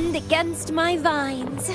wind against my vines.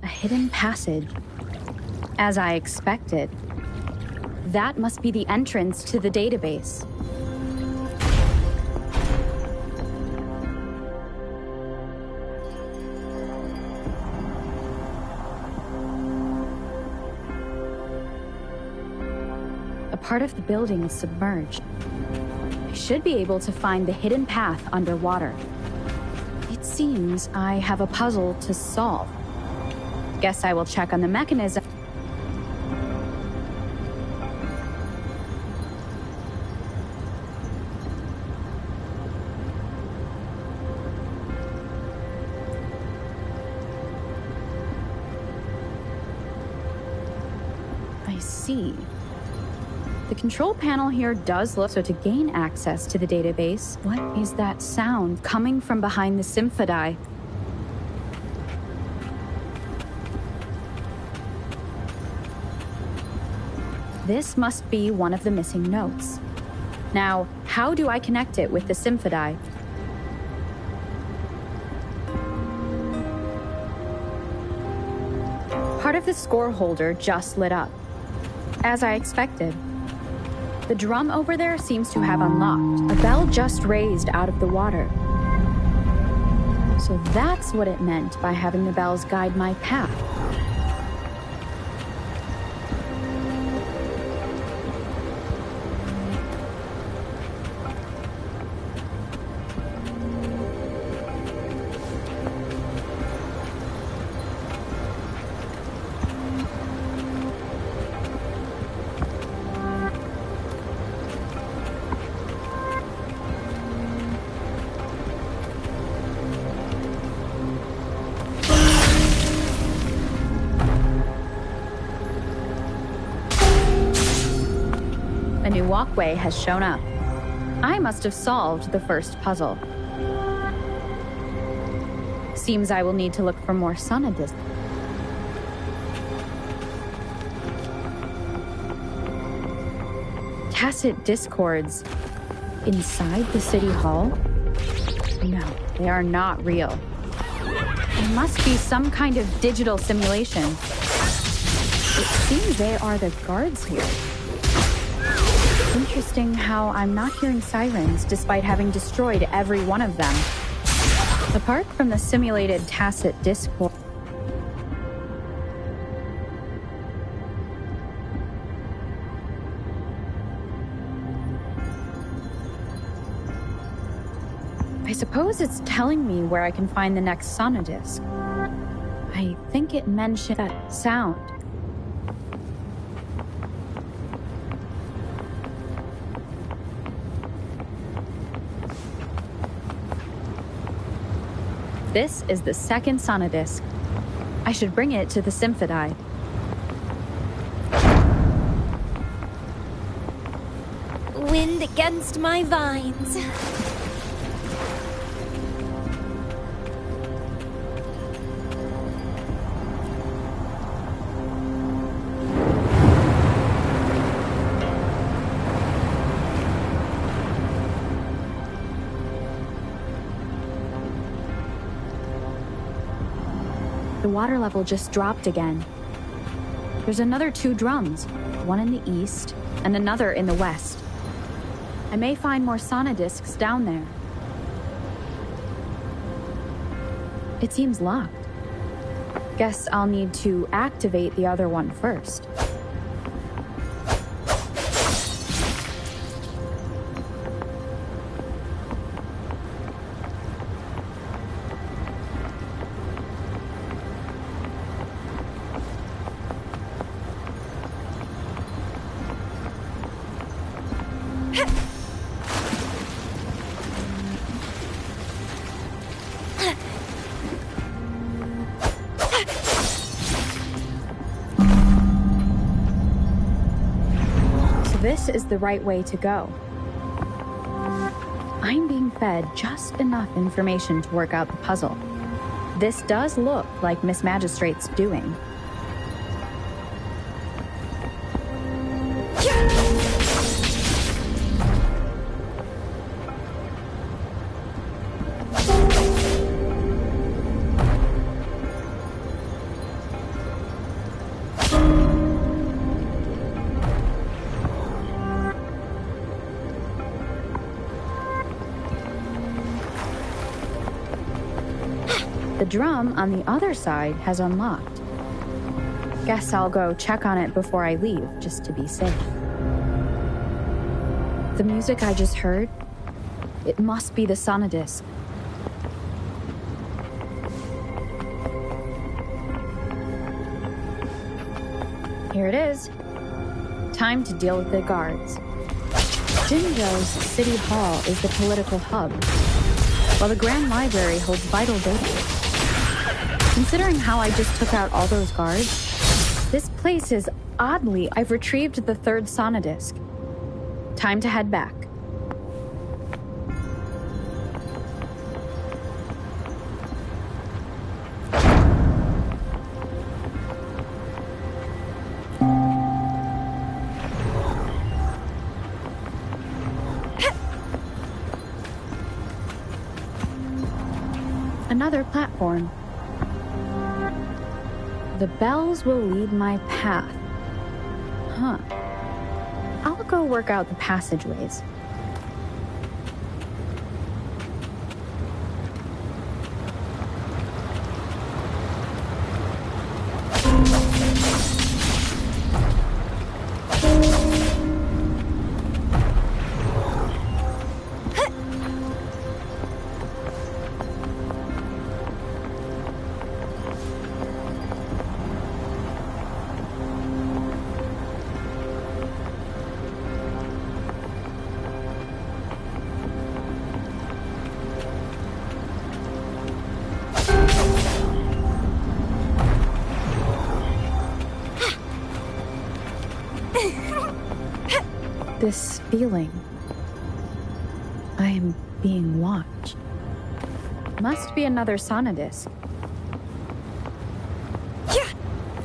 A hidden passage. As I expected. That must be the entrance to the database. A part of the building is submerged. I should be able to find the hidden path underwater. It seems I have a puzzle to solve. Guess I will check on the mechanism. I see. The control panel here does look so to gain access to the database. What is that sound coming from behind the Symphodi? This must be one of the missing notes. Now, how do I connect it with the Symphodi? Part of the score holder just lit up. As I expected. The drum over there seems to have unlocked. A bell just raised out of the water. So that's what it meant by having the bells guide my path. A new walkway has shown up. I must have solved the first puzzle. Seems I will need to look for more sonodiscs. Tacit discords inside the city hall? No, they are not real. It must be some kind of digital simulation. It seems they are the guards here. Interesting how I'm not hearing sirens despite having destroyed every one of them. Apart from the simulated tacit discord. I suppose it's telling me where I can find the next sonodisc. I think it mentioned that sound. This is the second sonodisc. I should bring it to the Symphodi. Wind against my vines. The water level just dropped again. There's another 2 drums, one in the east and another in the west. I may find more sonodiscs down there. It seems locked. Guess I'll need to activate the other one first. This is the right way to go. I'm being fed just enough information to work out the puzzle. This does look like Miss Magistrate's doing. The drum on the other side has unlocked. Guess I'll go check on it before I leave, just to be safe. The music I just heard, it must be the sonodisc. Here it is. Time to deal with the guards. Jinzhou's City Hall is the political hub, while the Grand Library holds vital data. Considering how I just took out all those guards, this place is oddly... I've retrieved the 3rd sonodisc. Time to head back. Another platform. The bells will lead my path. Huh. I'll go work out the passageways. This feeling. I am being watched. Must be another sonodisc.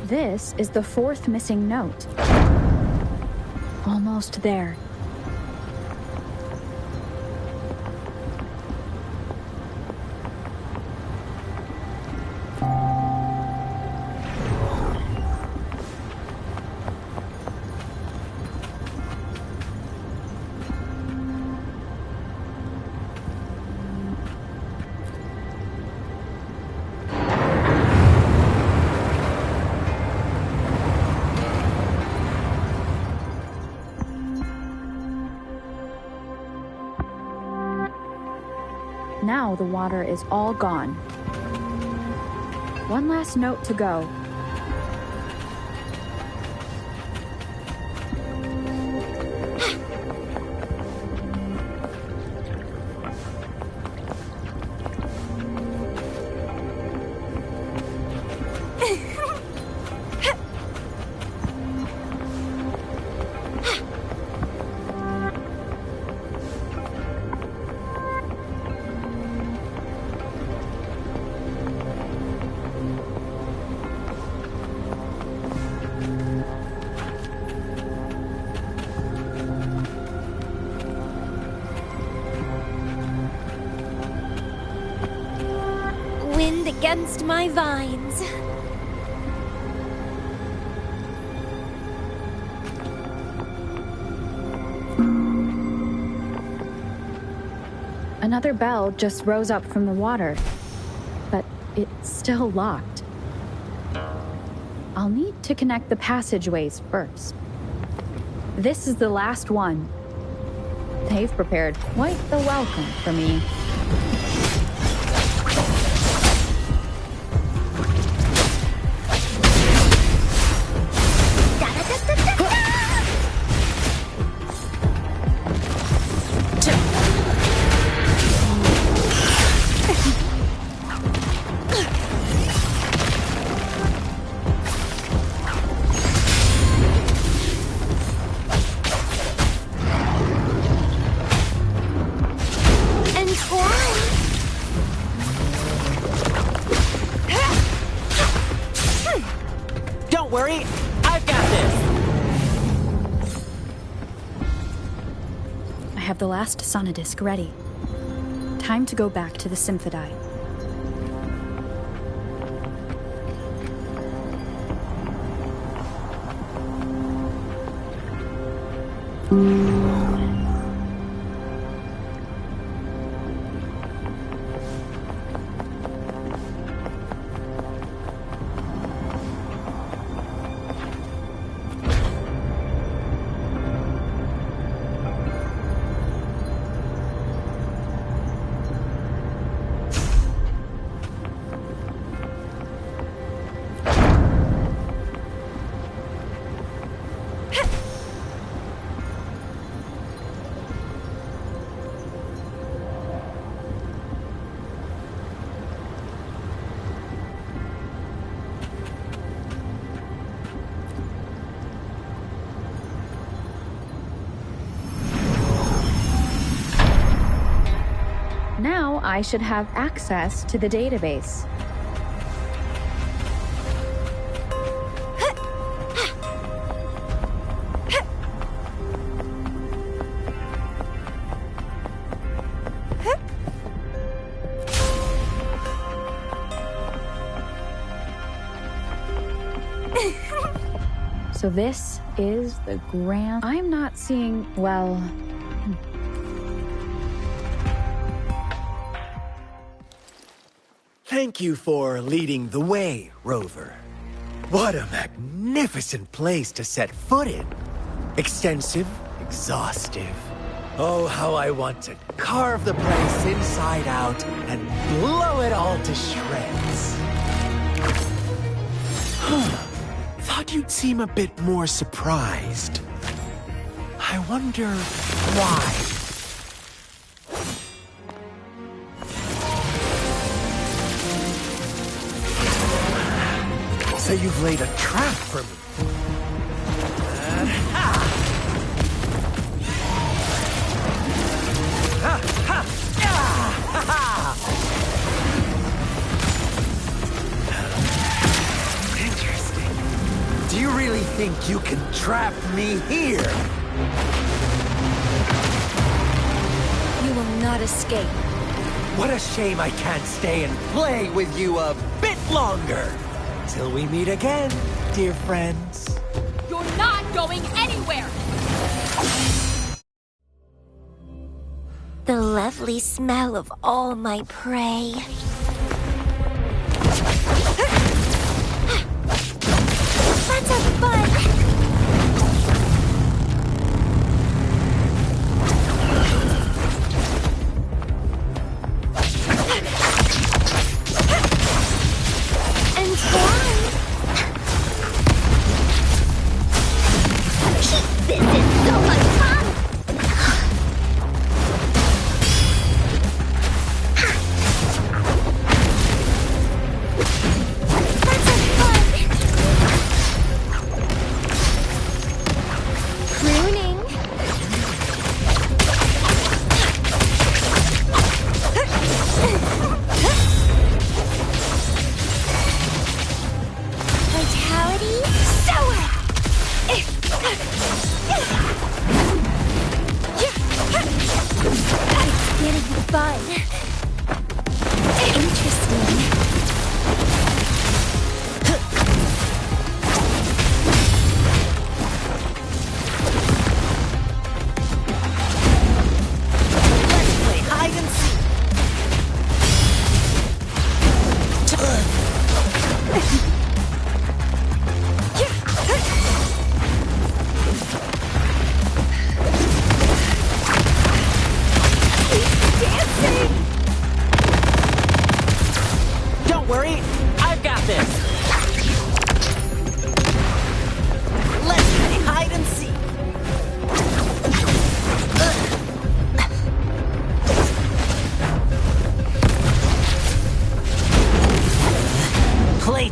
This is the 4th missing note. Almost there. Now the water is all gone. One last note to go. Wind against my vines. Another bell just rose up from the water, but it's still locked. I'll need to connect the passageways first. This is the last one. They've prepared quite the welcome for me. Don't worry, I've got this! I have the last sonodisc ready. Time to go back to the Symphodi. Now I should have access to the database. So this is the grand... I'm not seeing, well... Thank you for leading the way, Rover. What a magnificent place to set foot in. Extensive, exhaustive. Oh, how I want to carve the place inside out and blow it all to shreds. Thought you'd seem a bit more surprised. I wonder why. So you've laid a trap for me. Interesting. Do you really think you can trap me here? You will not escape. What a shame I can't stay and play with you a bit longer. Till we meet again, dear friends. You're not going anywhere! The lovely smell of all my prey. That's a fun!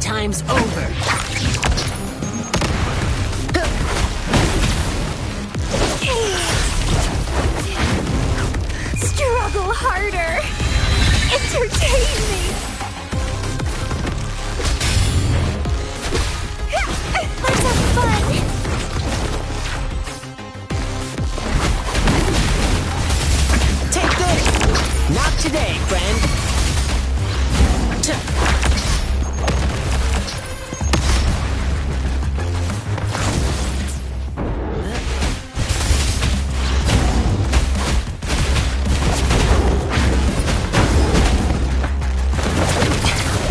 time's over. Struggle harder. Entertain me. Let's have fun. Take this! Not today, friend.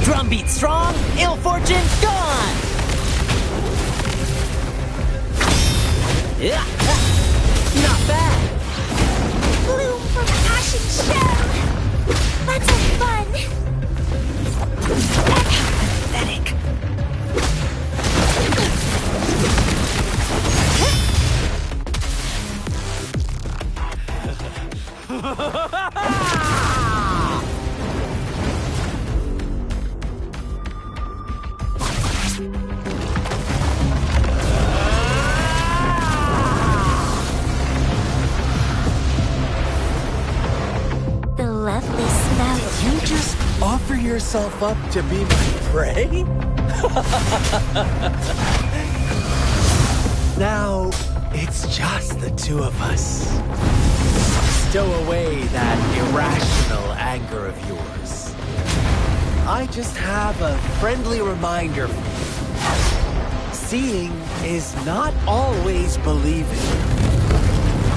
Drumbeat strong, ill fortune gone! Yeah, not bad. Bloom from ashen shell. Let's have fun. Pathetic. The lovely smell of You just offer yourself up to be my prey? Now, it's just the two of us. Stow away that irrational anger of yours. I just have a friendly reminder for you. Seeing is not always believing.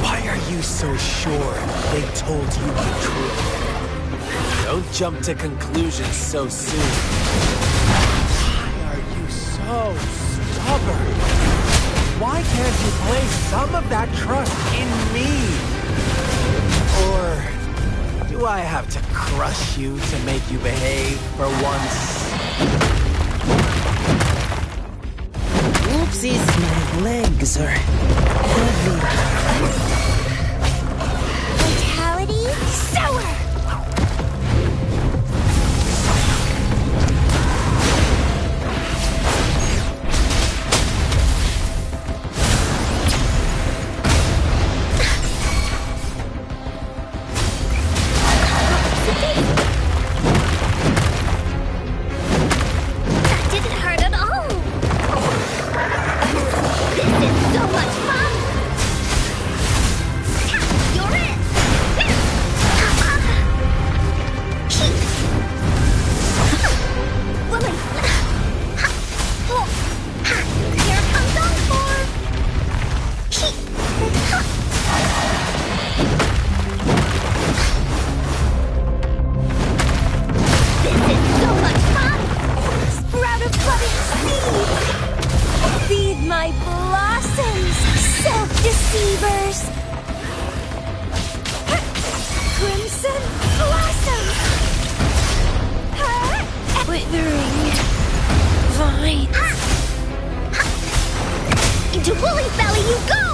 Why are you so sure they told you the truth? Don't jump to conclusions so soon. Why are you so stubborn? Why can't you place some of that trust in me? Or do I have to crush you to make you behave for once? Oopsies, my legs are heavy. vitality sour. That didn't hurt at all. This is so much fun. You're in. Woman. Here comes Encore. This is so much fun! Sprout of budding seed! Feed my blossoms, self-deceivers! Crimson blossom! Withering vines! Into Woolly's belly you go!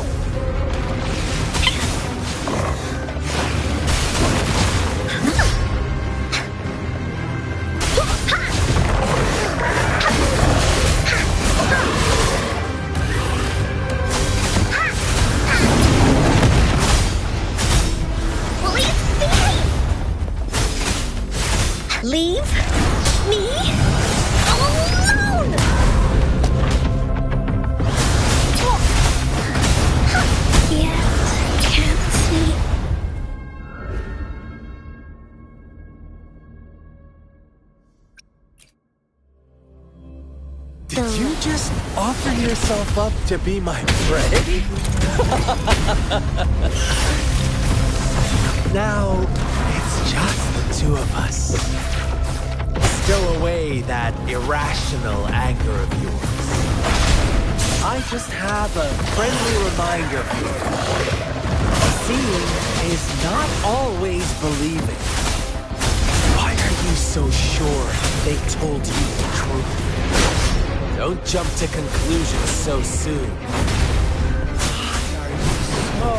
Leave me alone! Yet can't see. Did you just offer yourself up to be my prey? Now, it's just the two of us. Stow away that irrational anger of yours. I just have a friendly reminder for you. Seeing is not always believing. Why are you so sure they told you the truth? Don't jump to conclusions so soon. Why are you so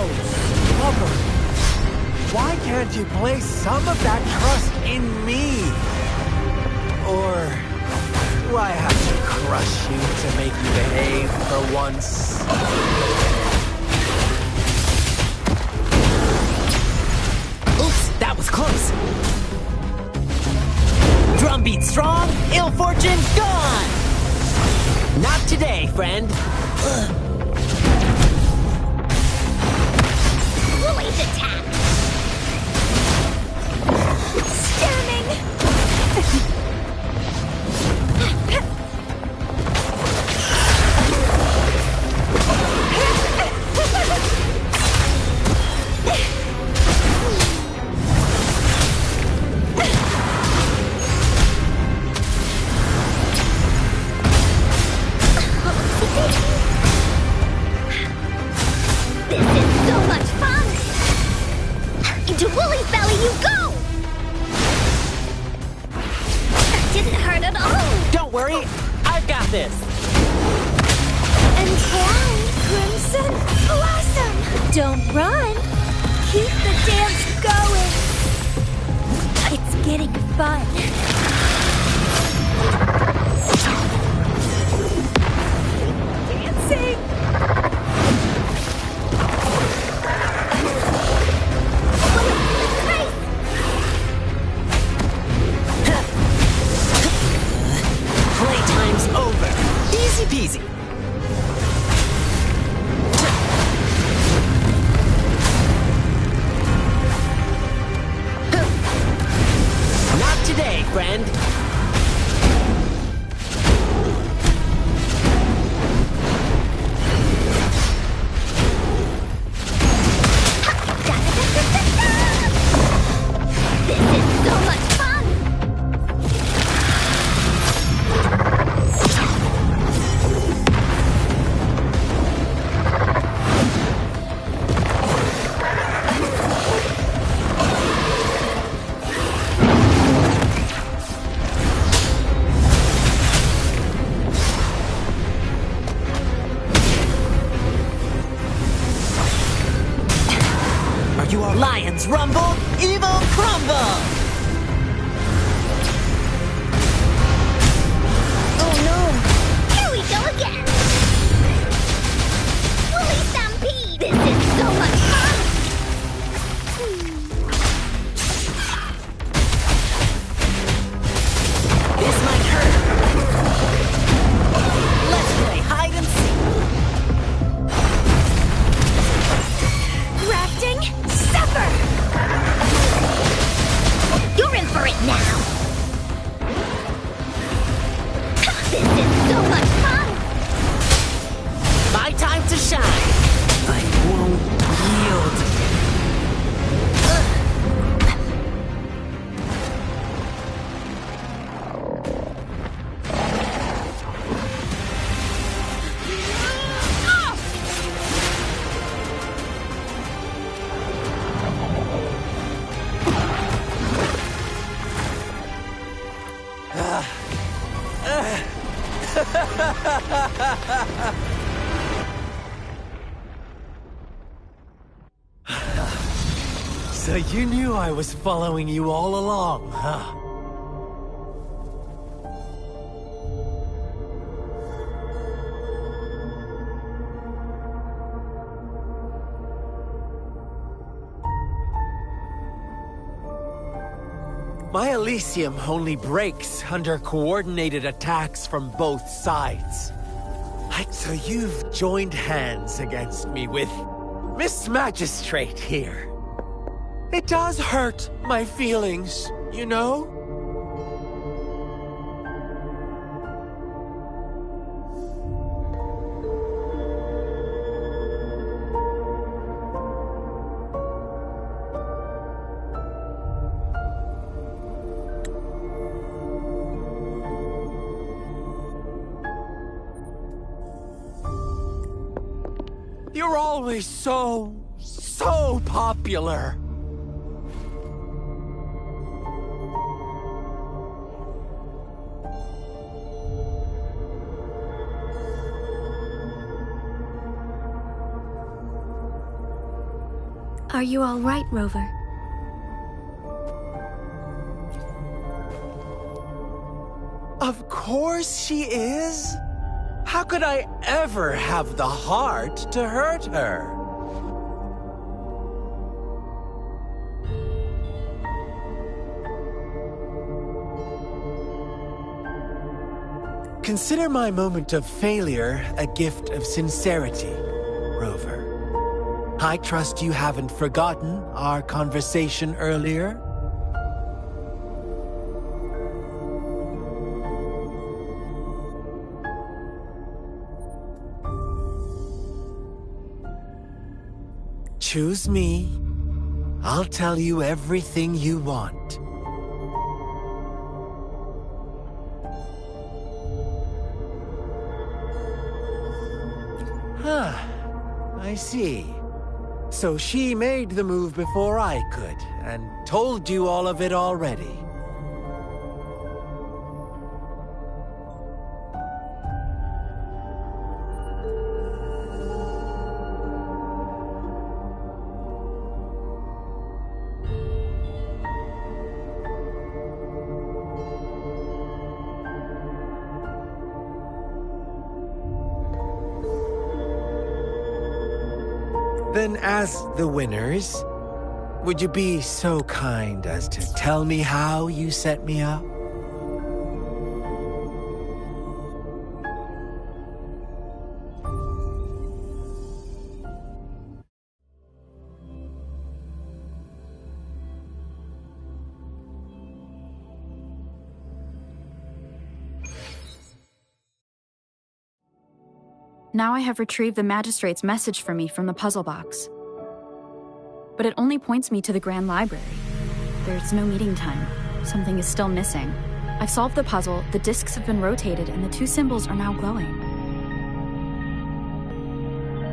stubborn? Why can't you place some of that trust in me? Or do I have for once. Oops, that was close. Drumbeat strong, ill fortune gone! Not today, friend. Woolly's attack! Stemming! This is so much fun! Into Woolly's belly you go! Didn't hurt at all! Don't worry, I've got this. And crown Crimson Blossom! Don't run! Keep the dance going! It's getting fun! Dancing! Playtime's over. Easy peasy. Not today, friend. This is so much fun! Are you our lions rumble? Evil crumble! Oh no! Here we go again! Woolly Stampede! This is so much fun! This might hurt. Let's play hide and seek. Grafting, suffer! You're in for it now! This is so much fun! My time to shine. I won't yield. So you knew I was following you all along, huh? My Elysium only breaks under coordinated attacks from both sides. So you've joined hands against me with Miss Magistrate here. It does hurt my feelings, you know? You're always so popular. Are you all right, Rover? Of course she is. How could I ever have the heart to hurt her? Consider my moment of failure a gift of sincerity, Rover. I trust you haven't forgotten our conversation earlier? Choose me. I'll tell you everything you want. Huh. I see. So she made the move before I could, and told you all of it already. Then, as the winners, would you be so kind as to tell me how you set me up? Now I have retrieved the magistrate's message for me from the puzzle box. But it only points me to the Grand Library. There's no meeting time. Something is still missing. I've solved the puzzle, the discs have been rotated, and the two symbols are now glowing.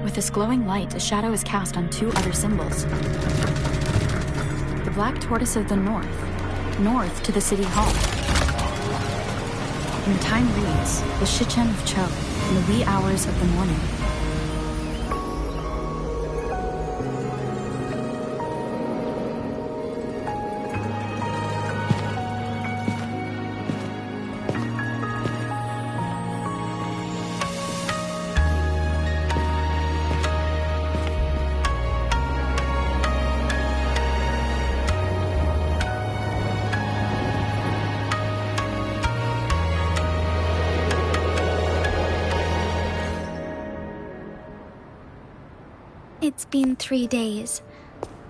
With this glowing light, a shadow is cast on two other symbols. The black tortoise of the north to the city hall. And the time reads, the Shichen of Cho, in the wee hours of the morning. It's been 3 days.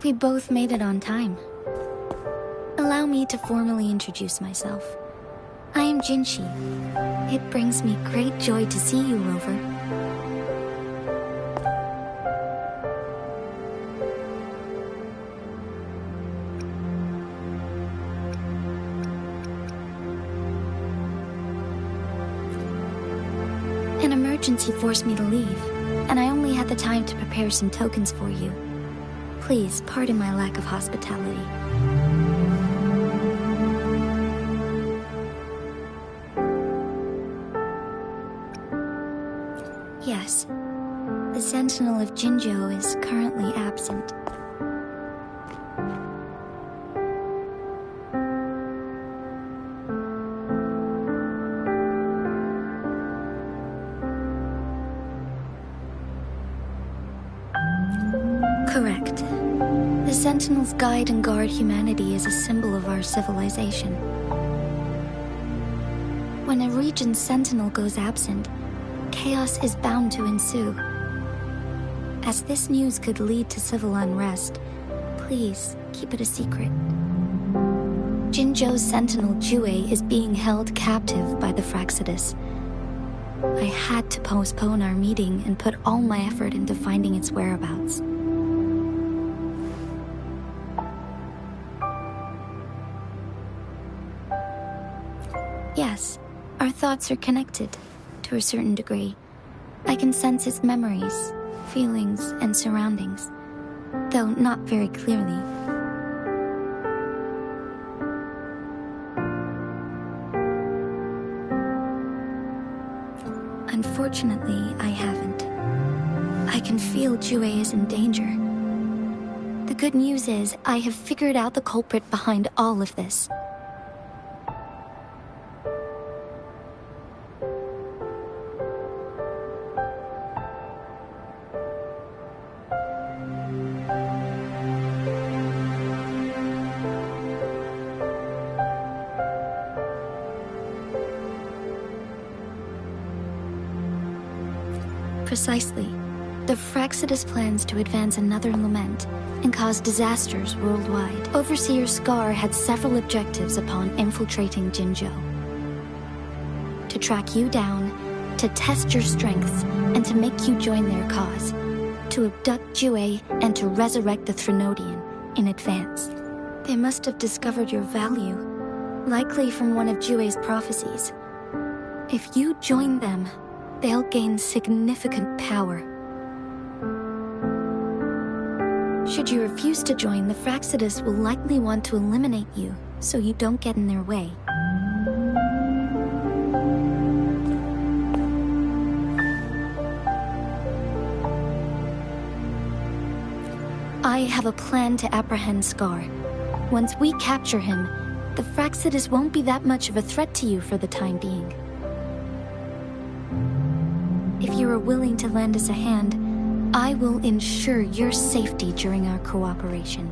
We both made it on time. Allow me to formally introduce myself. I am Jinshi. It brings me great joy to see you, Rover. An emergency forced me to leave, and I only had the time to prepare some tokens for you. Please pardon my lack of hospitality. Yes, the Sentinel of Jinzhou is currently absent. Correct. The Sentinels guide and guard humanity as a symbol of our civilization. When a region's Sentinel goes absent, chaos is bound to ensue. As this news could lead to civil unrest, please keep it a secret. Jinzhou's Sentinel Jue is being held captive by the Fraxidus. I had to postpone our meeting and put all my effort into finding its whereabouts. Yes, our thoughts are connected, to a certain degree. I can sense his memories, feelings, and surroundings, though not very clearly. Unfortunately, I haven't. I can feel Jue is in danger. The good news is, I have figured out the culprit behind all of this. Precisely. The Fraxidus plans to advance another lament and cause disasters worldwide. Overseer Scar had several objectives upon infiltrating Jinzhou. To track you down, to test your strengths, and to make you join their cause. To abduct Jue and to resurrect the Threnodian in advance. They must have discovered your value, likely from one of Jue's prophecies. If you join them, they'll gain significant power. Should you refuse to join, the Fraxidus will likely want to eliminate you, so you don't get in their way. I have a plan to apprehend Scar. Once we capture him, the Fraxidus won't be that much of a threat to you for the time being. If you are willing to lend us a hand, I will ensure your safety during our cooperation.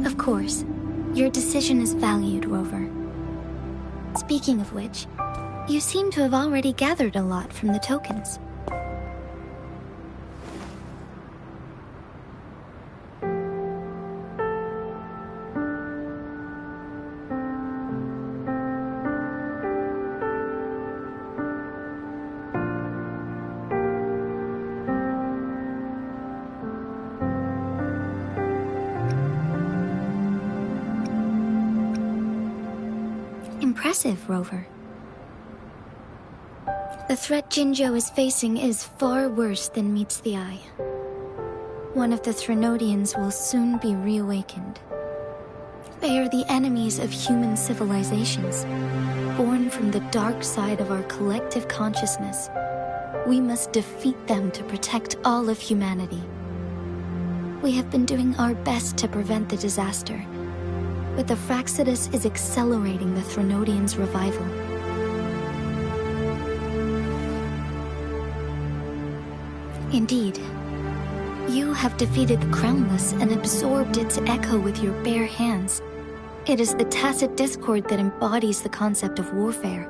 Of course, your decision is valued, Rover. Speaking of which, you seem to have already gathered a lot from the tokens. Impressive, Rover. The threat Jinzhou is facing is far worse than meets the eye. One of the Threnodians will soon be reawakened. They are the enemies of human civilizations, born from the dark side of our collective consciousness. We must defeat them to protect all of humanity. We have been doing our best to prevent the disaster, but the Fraxidus is accelerating the Threnodians' revival. Indeed, you have defeated the Crownless and absorbed its echo with your bare hands. It is the tacit discord that embodies the concept of warfare.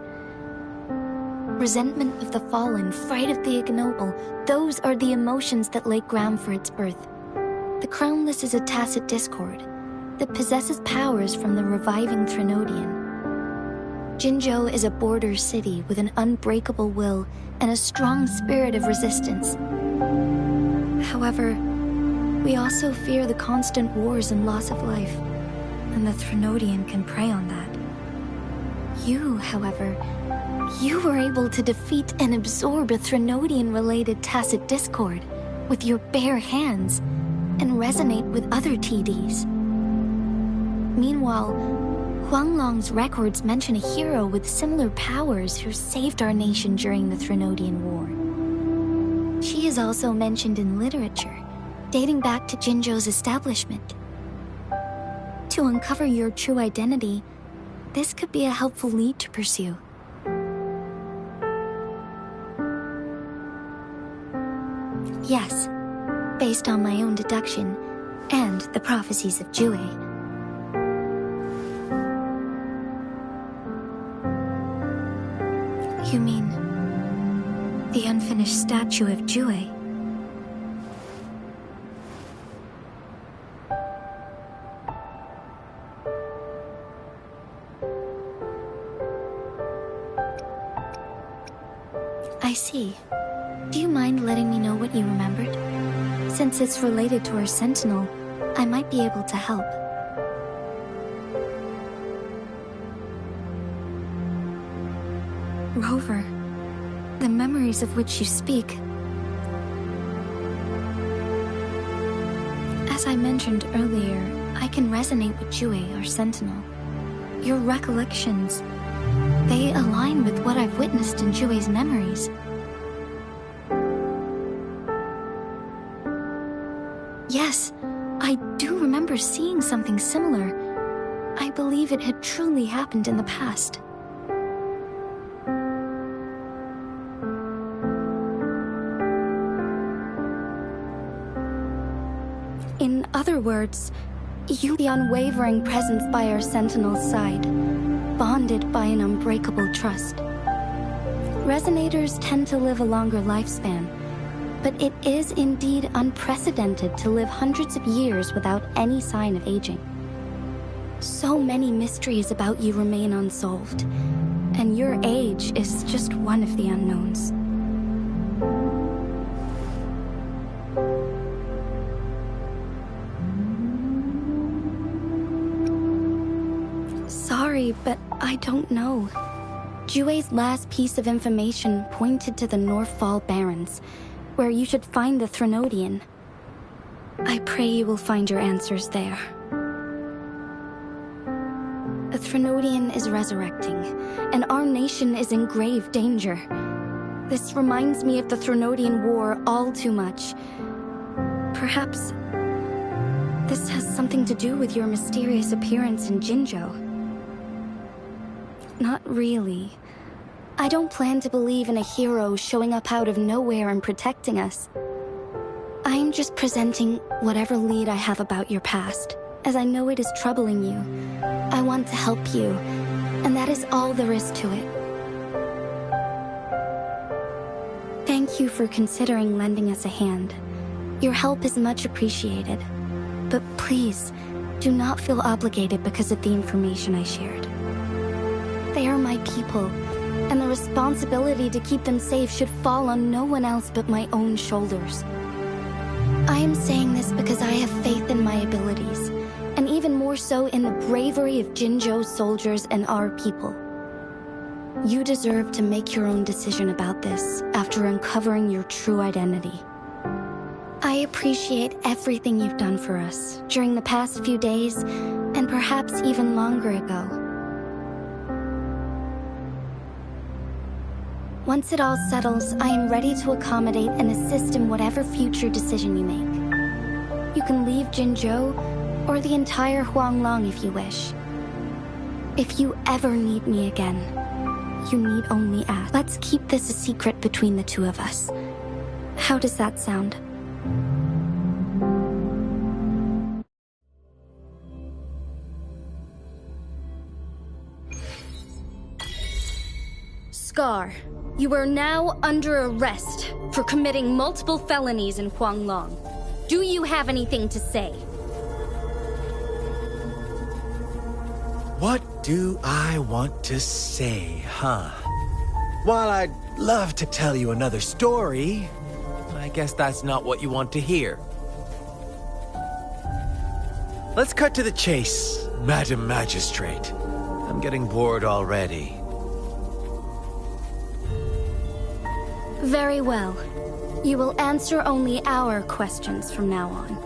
Resentment of the fallen, fright of the ignoble, those are the emotions that lay ground for its birth. The Crownless is a tacit discord that possesses powers from the reviving Threnodian. Jinzhou is a border city with an unbreakable will and a strong spirit of resistance. However, we also fear the constant wars and loss of life, and the Threnodian can prey on that. You, however, you were able to defeat and absorb a Threnodian-related tacit discord with your bare hands and resonate with other TDs. Meanwhile, Huanglong's records mention a hero with similar powers who saved our nation during the Threnodian War. She is also mentioned in literature, dating back to Jinzhou's establishment. To uncover your true identity, this could be a helpful lead to pursue. Yes, based on my own deduction and the prophecies of Jue. You mean the unfinished statue of Jue? I see. Do you mind letting me know what you remembered? Since it's related to our sentinel, I might be able to help. Rover, the memories of which you speak. As I mentioned earlier, I can resonate with Jue, our sentinel. Your recollections, they align with what I've witnessed in Jue's memories. Yes, I do remember seeing something similar. I believe it had truly happened in the past. In other words, you the unwavering presence by our sentinel's side, bonded by an unbreakable trust. Resonators tend to live a longer lifespan, but it is indeed unprecedented to live hundreds of years without any sign of aging. So many mysteries about you remain unsolved, and your age is just one of the unknowns. Sorry, but I don't know. Jue's last piece of information pointed to the Northfall Barrens, where you should find the Threnodian. I pray you will find your answers there. The Threnodian is resurrecting, and our nation is in grave danger. This reminds me of the Threnodian War all too much. Perhaps this has something to do with your mysterious appearance in Jinzhou. Not really. I don't plan to believe in a hero showing up out of nowhere and protecting us. I'm just presenting whatever lead I have about your past, as I know it is troubling you. I want to help you, and that is all there is to it. Thank you for considering lending us a hand. Your help is much appreciated. But please, do not feel obligated because of the information I shared. They are my people, and the responsibility to keep them safe should fall on no one else but my own shoulders. I am saying this because I have faith in my abilities, and even more so in the bravery of Jinzhou's soldiers and our people. You deserve to make your own decision about this after uncovering your true identity. I appreciate everything you've done for us during the past few days, and perhaps even longer ago. Once it all settles, I am ready to accommodate and assist in whatever future decision you make. You can leave Jinzhou, or the entire Huanglong if you wish. If you ever need me again, you need only ask. Let's keep this a secret between the two of us. How does that sound? Scar, you are now under arrest for committing multiple felonies in Huanglong. Do you have anything to say? What do I want to say, huh? While I'd love to tell you another story, I guess that's not what you want to hear. Let's cut to the chase, Madam Magistrate. I'm getting bored already. Very well. You will answer only our questions from now on.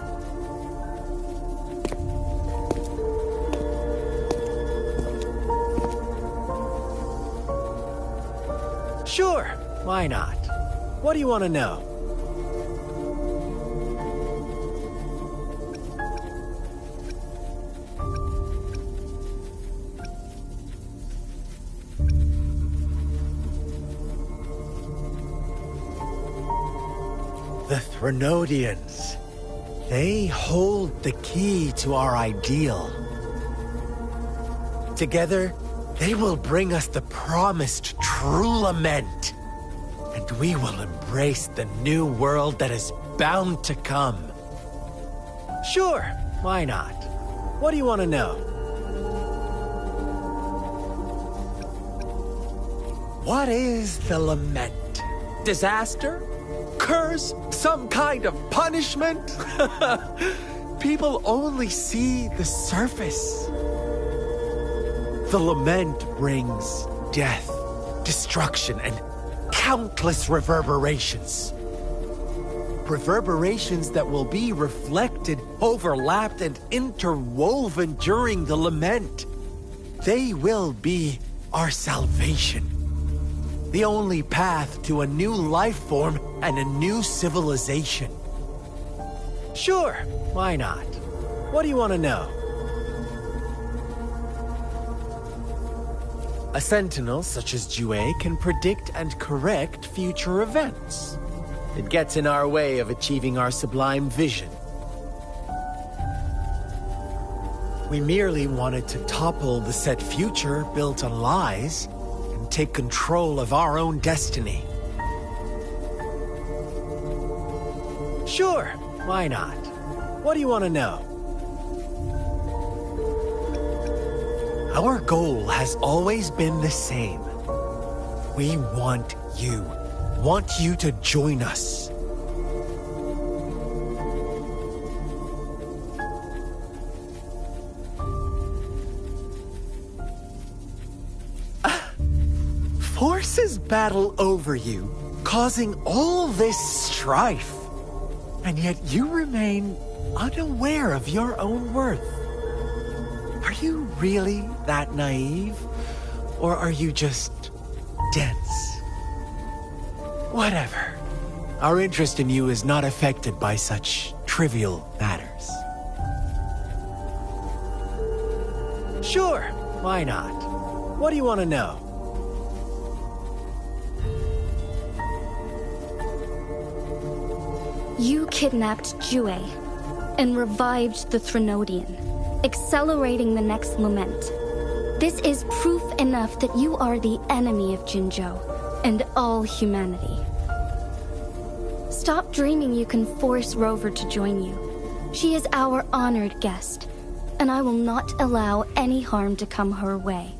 Sure, why not? What do you want to know? The Threnodians. They hold the key to our ideal. Together, they will bring us the promised true lament. And we will embrace the new world that is bound to come. Sure, why not? What do you want to know? What is the lament? Disaster? Curse? Some kind of punishment? People only see the surface. The lament brings death, destruction, and countless reverberations. Reverberations that will be reflected, overlapped, and interwoven during the lament. They will be our salvation. The only path to a new life form and a new civilization. Sure, why not? What do you want to know? A sentinel such as Jue can predict and correct future events. It gets in our way of achieving our sublime vision. We merely wanted to topple the set future built on lies and and take control of our own destiny. Sure, why not? What do you want to know? Our goal has always been the same. We want you to join us. Forces battle over you, causing all this strife. And yet you remain unaware of your own worth. Are you really that naive? Or are you just dense? Whatever. Our interest in you is not affected by such trivial matters. Sure, why not? What do you want to know? You kidnapped Jue and revived the Threnodian, accelerating the next lament. This is proof enough that you are the enemy of Jinzhou and all humanity. Stop dreaming you can force Rover to join you. She is our honored guest, and I will not allow any harm to come her way.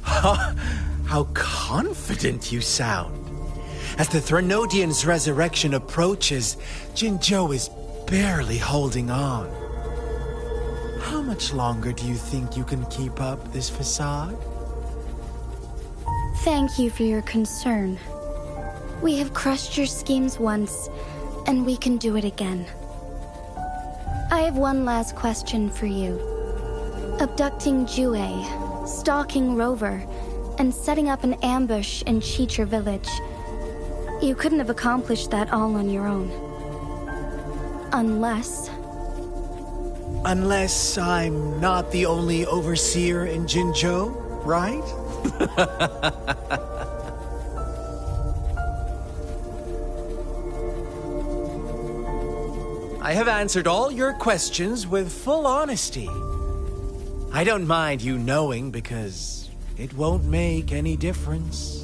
How confident you sound. As the Threnodian's resurrection approaches, Jinzhou is barely holding on. How much longer do you think you can keep up this facade? Thank you for your concern. We have crushed your schemes once, and we can do it again. I have one last question for you. Abducting Jue, stalking Rover, and setting up an ambush in Cheecher village. You couldn't have accomplished that all on your own. Unless I'm not the only overseer in Jinzhou, right? I have answered all your questions with full honesty. I don't mind you knowing because it won't make any difference.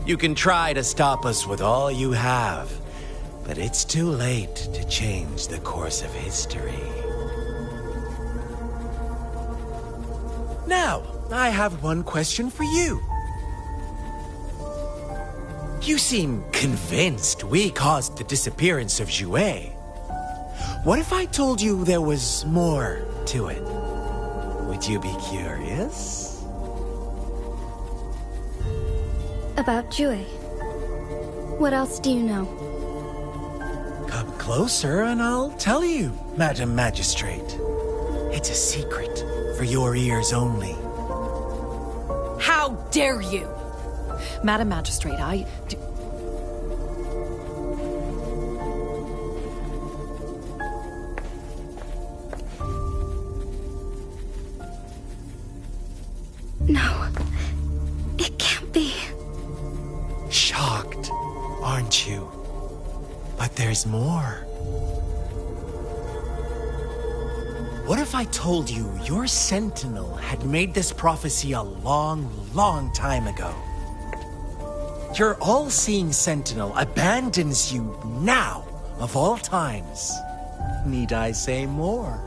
You can try to stop us with all you have, but it's too late to change the course of history. Now, I have one question for you. You seem convinced we caused the disappearance of Jue. What if I told you there was more to it? Would you be curious? about Jue. What else do you know? Come closer and I'll tell you, Madam Magistrate. It's a secret for your ears only. How dare you! Madam Magistrate, No. It can't be. Shocked, aren't you? But there's more. What if I told you your sentinel had made this prophecy a long, long time ago? Your all-seeing sentinel abandons you now, of all times. Need I say more?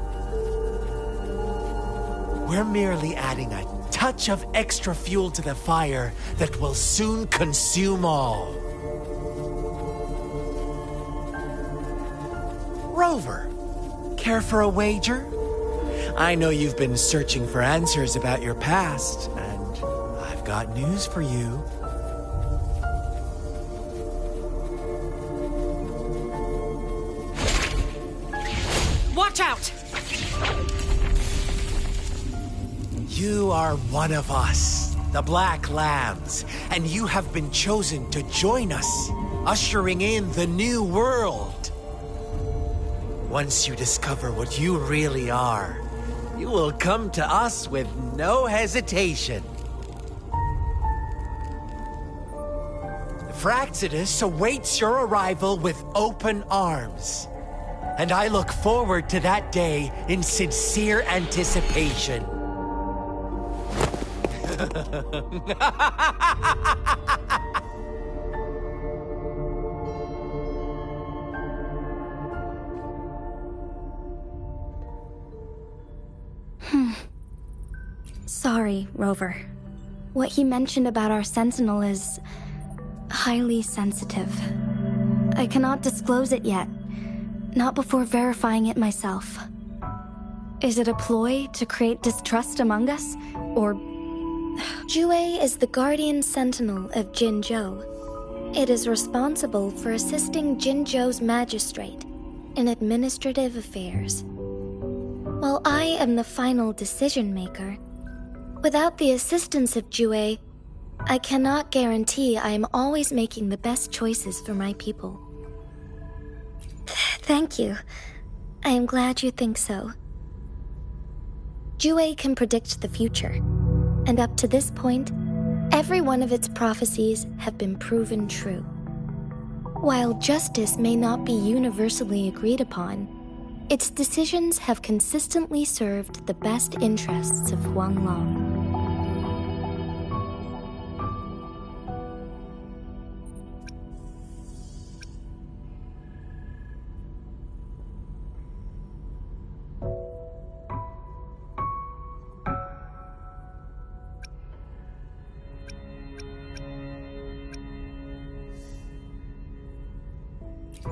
We're merely adding a touch of extra fuel to the fire that will soon consume all. Rover, care for a wager? I know you've been searching for answers about your past, and I've got news for you. watch out! You are one of us, the Black Lambs, and you have been chosen to join us, ushering in the new world. Once you discover what you really are, you will come to us with no hesitation. Fraxidus awaits your arrival with open arms, and I look forward to that day in sincere anticipation. Sorry, Rover. What he mentioned about our sentinel is highly sensitive. I cannot disclose it yet, not before verifying it myself. Is it a ploy to create distrust among us, or... Jue is the guardian sentinel of Jinzhou. It is responsible for assisting Jinzhou's magistrate in administrative affairs. While I am the final decision maker, without the assistance of Jue, I cannot guarantee I am always making the best choices for my people. Thank you. I am glad you think so. Jue can predict the future, and up to this point, every one of its prophecies have been proven true. While justice may not be universally agreed upon, its decisions have consistently served the best interests of Huanglong.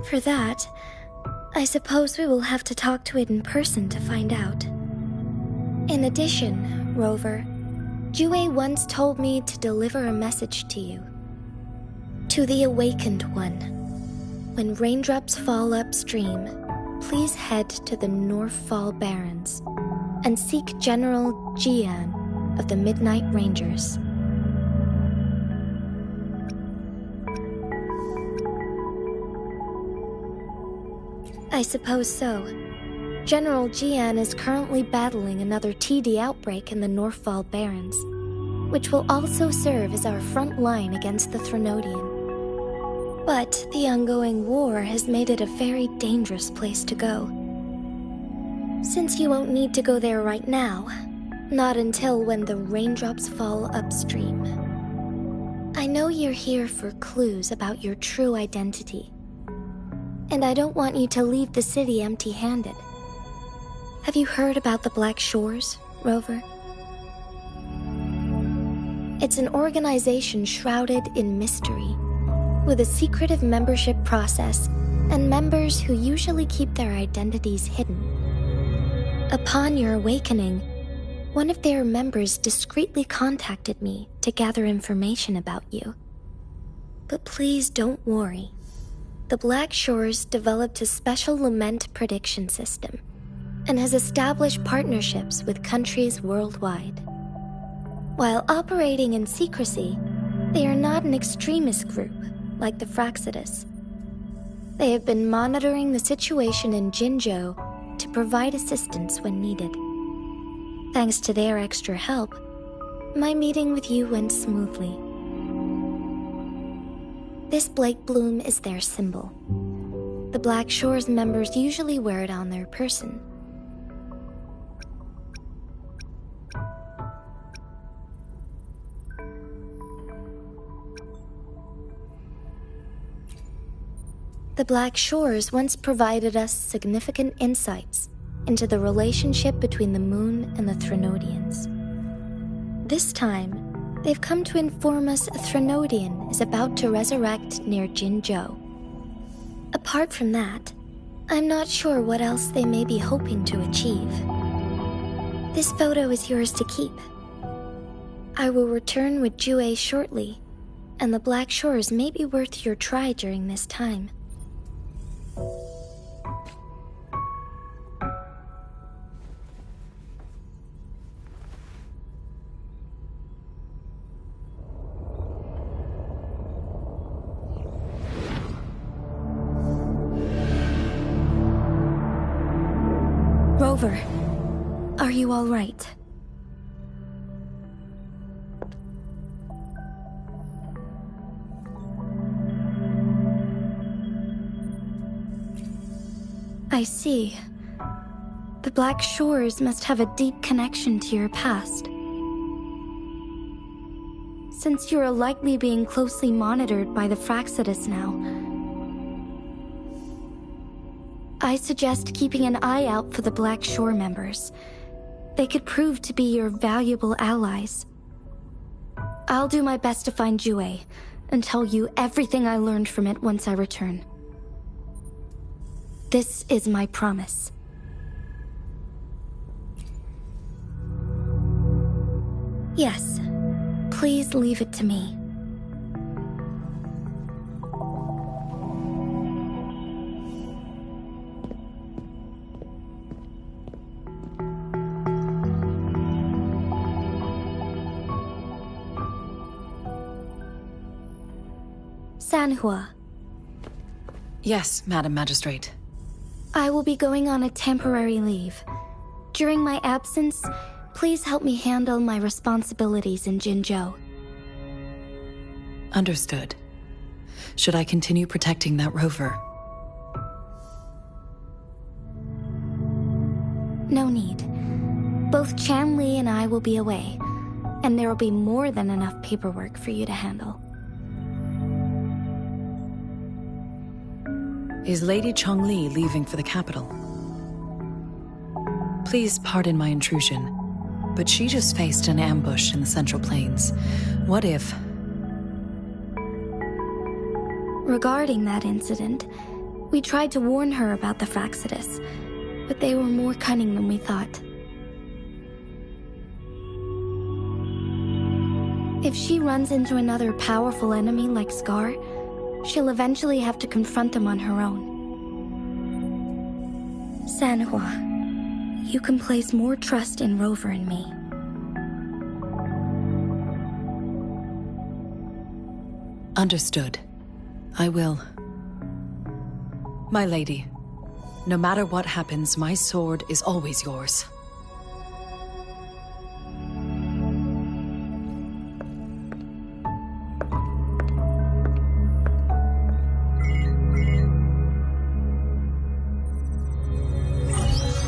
For that, I suppose we will have to talk to it in person to find out. In addition, Rover, Jue once told me to deliver a message to you. To the Awakened One. When raindrops fall upstream, please head to the Northfall Barrens and seek General Jian of the Midnight Rangers. I suppose so. General Jian is currently battling another TD outbreak in the Northfall Barrens, which will also serve as our front line against the Threnodian. But the ongoing war has made it a very dangerous place to go. Since you won't need to go there right now, not until when the raindrops fall upstream. I know you're here for clues about your true identity. And I don't want you to leave the city empty-handed. Have you heard about the Black Shores, Rover? It's an organization shrouded in mystery, with a secretive membership process and members who usually keep their identities hidden. Upon your awakening, one of their members discreetly contacted me to gather information about you. But please don't worry. The Black Shores developed a special lament prediction system and has established partnerships with countries worldwide. While operating in secrecy, they are not an extremist group like the Fraxidus. They have been monitoring the situation in Jinzhou to provide assistance when needed. Thanks to their extra help, my meeting with you went smoothly. This Blake Bloom is their symbol. The Black Shores members usually wear it on their person. The Black Shores once provided us significant insights into the relationship between the Moon and the Threnodians. This time, they've come to inform us a Threnodian is about to resurrect near Jinzhou. Apart from that, I'm not sure what else they may be hoping to achieve. This photo is yours to keep. I will return with Jue shortly, and the Black Shores may be worth your try during this time. Rover, are you all right? I see. The Black Shores must have a deep connection to your past. Since you are likely being closely monitored by the Fractsidus now, I suggest keeping an eye out for the Black Shore members. They could prove to be your valuable allies. I'll do my best to find Jue and tell you everything I learned from it once I return. This is my promise. Yes, please leave it to me. Sanhua. Yes, Madam Magistrate. I will be going on a temporary leave. During my absence, please help me handle my responsibilities in Jinzhou. Understood. Should I continue protecting that rover? No need. Both Chanli and I will be away, and there will be more than enough paperwork for you to handle. Is Lady Chongli leaving for the capital? Please pardon my intrusion, but she just faced an ambush in the Central Plains. What if... Regarding that incident, we tried to warn her about the Fractsidus, but they were more cunning than we thought. If she runs into another powerful enemy like Scar, she'll eventually have to confront them on her own. Sanhua, you can place more trust in Rover and me. Understood. I will. My lady, no matter what happens, my sword is always yours.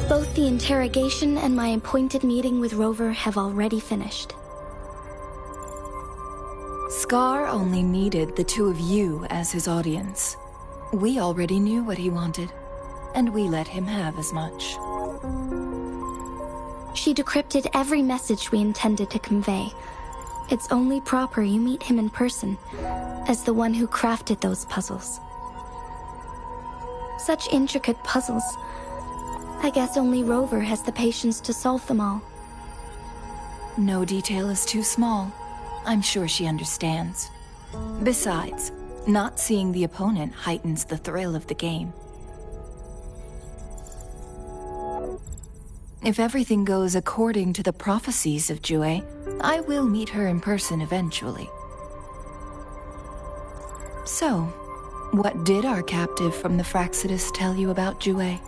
Both the interrogation and my appointed meeting with Rover have already finished. Scar only needed the two of you as his audience. We already knew what he wanted, and we let him have as much. She decrypted every message we intended to convey. It's only proper you meet him in person, as the one who crafted those puzzles. Such intricate puzzles. I guess only Rover has the patience to solve them all. No detail is too small. I'm sure she understands. Besides, not seeing the opponent heightens the thrill of the game. If everything goes according to the prophecies of Jue, I will meet her in person eventually. So, what did our captive from the Fractsidus tell you about Jue?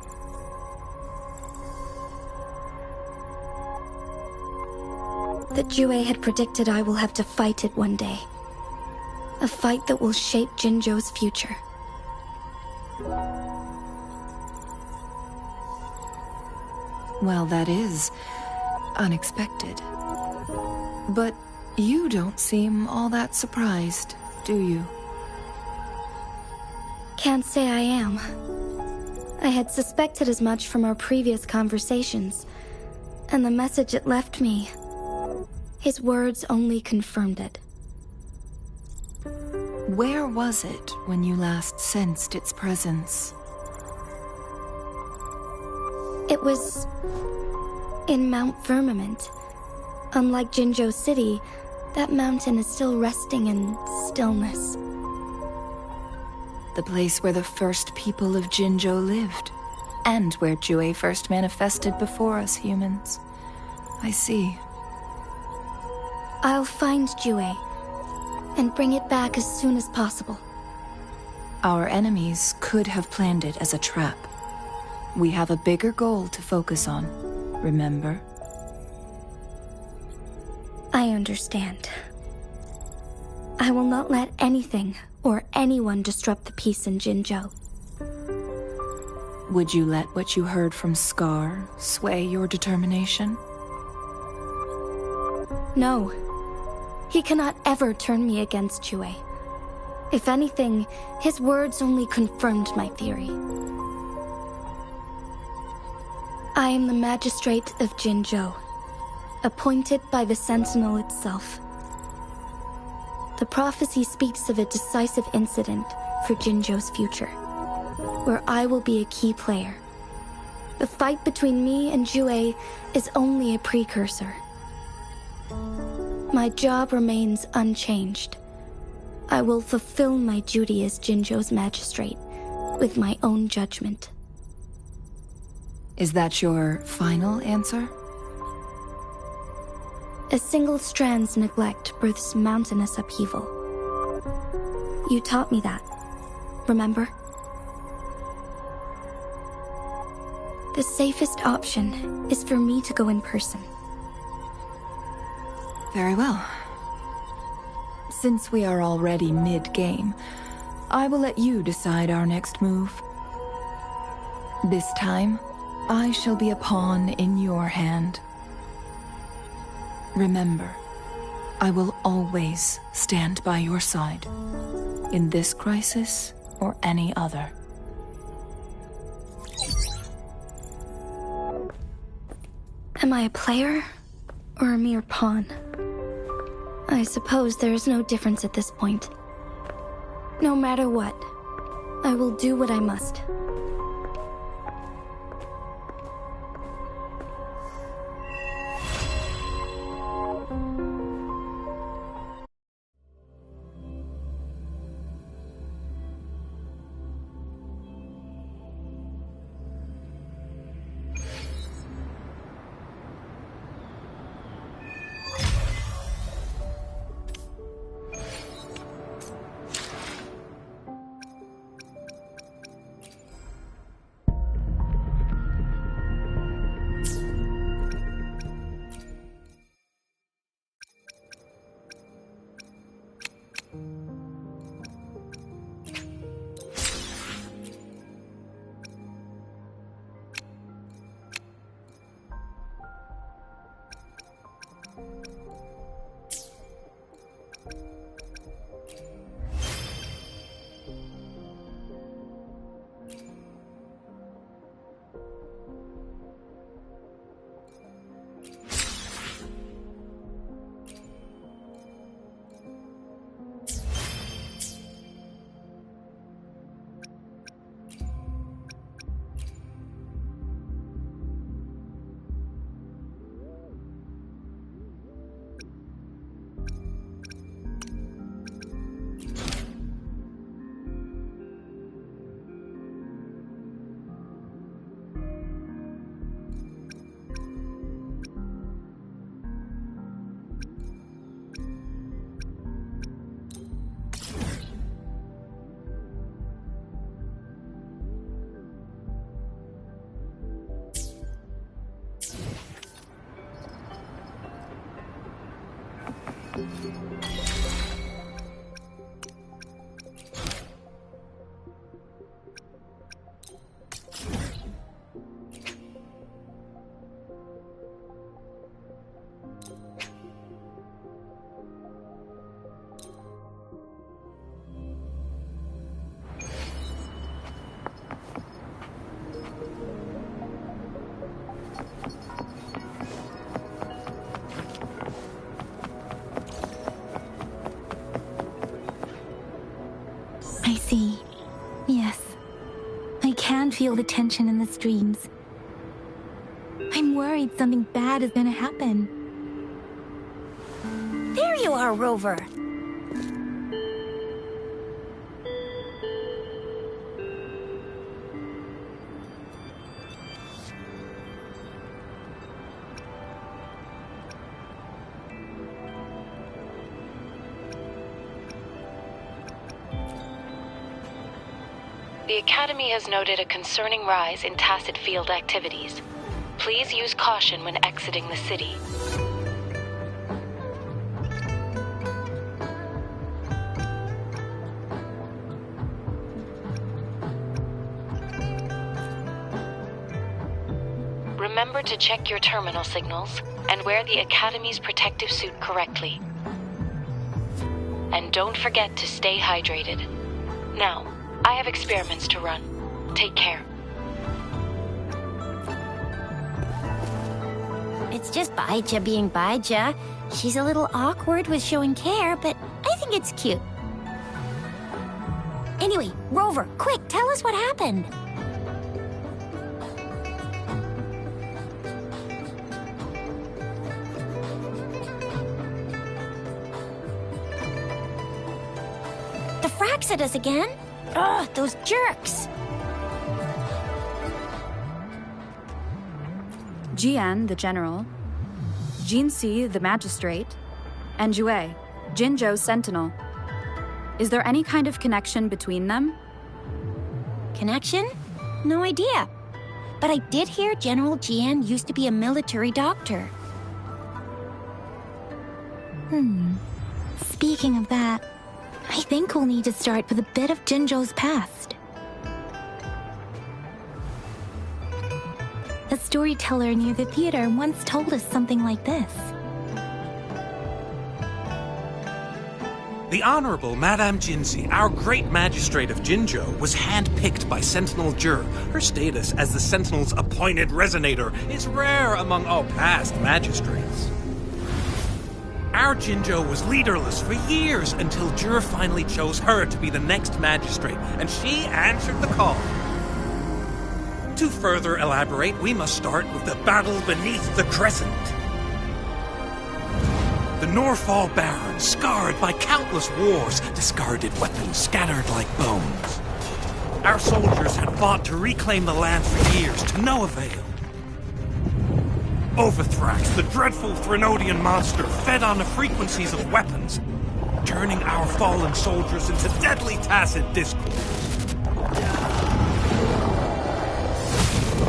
That Jue had predicted I will have to fight it one day. A fight that will shape Jinzhou's future. Well, that is unexpected. But you don't seem all that surprised, do you? Can't say I am. I had suspected as much from our previous conversations, and the message it left me, his words only confirmed it. Where was it when you last sensed its presence? It was in Mount Firmament. Unlike Jinzhou City, that mountain is still resting in stillness. The place where the first people of Jinzhou lived, and where Jue first manifested before us humans. I see. I'll find Jue and bring it back as soon as possible. Our enemies could have planned it as a trap. We have a bigger goal to focus on, remember? I understand. I will not let anything or anyone disrupt the peace in Jinzhou. Would you let what you heard from Scar sway your determination? No. He cannot ever turn me against Jue. If anything, his words only confirmed my theory. I am the magistrate of Jinzhou, appointed by the Sentinel itself. The prophecy speaks of a decisive incident for Jinzhou's future, where I will be a key player. The fight between me and Jue is only a precursor. My job remains unchanged. I will fulfill my duty as Jinzhou's magistrate with my own judgment. Is that your final answer? A single strand's neglect births mountainous upheaval. You taught me that, remember? The safest option is for me to go in person. Very well. Since we are already mid-game, I will let you decide our next move. This time, I shall be a pawn in your hand. Remember, I will always stand by your side, in this crisis or any other. Am I a player or a mere pawn? I suppose there is no difference at this point. No matter what, I will do what I must. I see. Yes. I can feel the tension in the streams. I'm worried something bad is gonna happen. There you are, Rover. The Academy has noted a concerning rise in tacit field activities. Please use caution when exiting the city. Remember to check your terminal signals and wear the Academy's protective suit correctly. And don't forget to stay hydrated. Now, I have experiments to run. Take care. It's just Baija being Baija. She's a little awkward with showing care, but I think it's cute. Anyway, Rover, quick, tell us what happened. The Frax at us again? Ugh, those jerks! Jian, the general, Jinxi, the magistrate, and Jue, Jinzhou's sentinel. Is there any kind of connection between them? Connection? No idea. But I did hear General Jian used to be a military doctor. Speaking of that, I think we'll need to start with a bit of Jinzhou's past. A storyteller near the theater once told us something like this. The Honorable Madame Jinxi, our great magistrate of Jinzhou, was handpicked by Sentinel Jur. Her status as the Sentinel's appointed resonator is rare among all past magistrates. Our Jinzhou was leaderless for years until Jur finally chose her to be the next magistrate, and she answered the call. To further elaborate, we must start with the battle beneath the Crescent. The Norfall Barons, scarred by countless wars, discarded weapons scattered like bones. Our soldiers had fought to reclaim the land for years, to no avail. Overthrax, the dreadful Threnodian monster, fed on the frequencies of weapons, turning our fallen soldiers into deadly tacit discourse.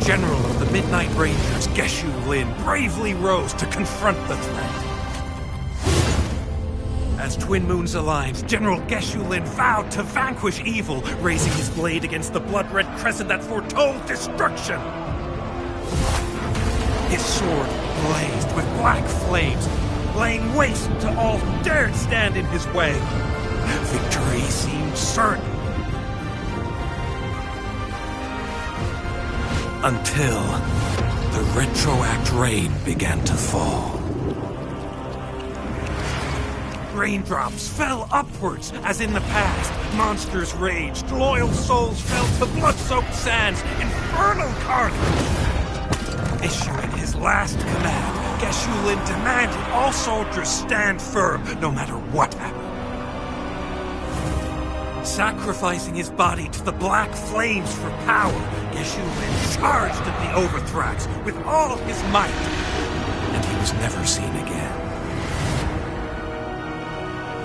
General of the Midnight Rangers, Geshu Lin, bravely rose to confront the threat. As Twin Moons aligned, General Geshu Lin vowed to vanquish evil, raising his blade against the blood-red crescent that foretold destruction. His sword blazed with black flames, laying waste to all who dared stand in his way. Victory seemed certain. Until the retroact rain began to fall. Raindrops fell upwards, as in the past. Monsters raged, loyal souls fell to blood-soaked sands, infernal carnage. Issuing his last command, Geshu Lin demanded all soldiers stand firm, no matter what happened. Sacrificing his body to the black flames for power, Geshu Lin charged at the Overthrax with all his might, and he was never seen again.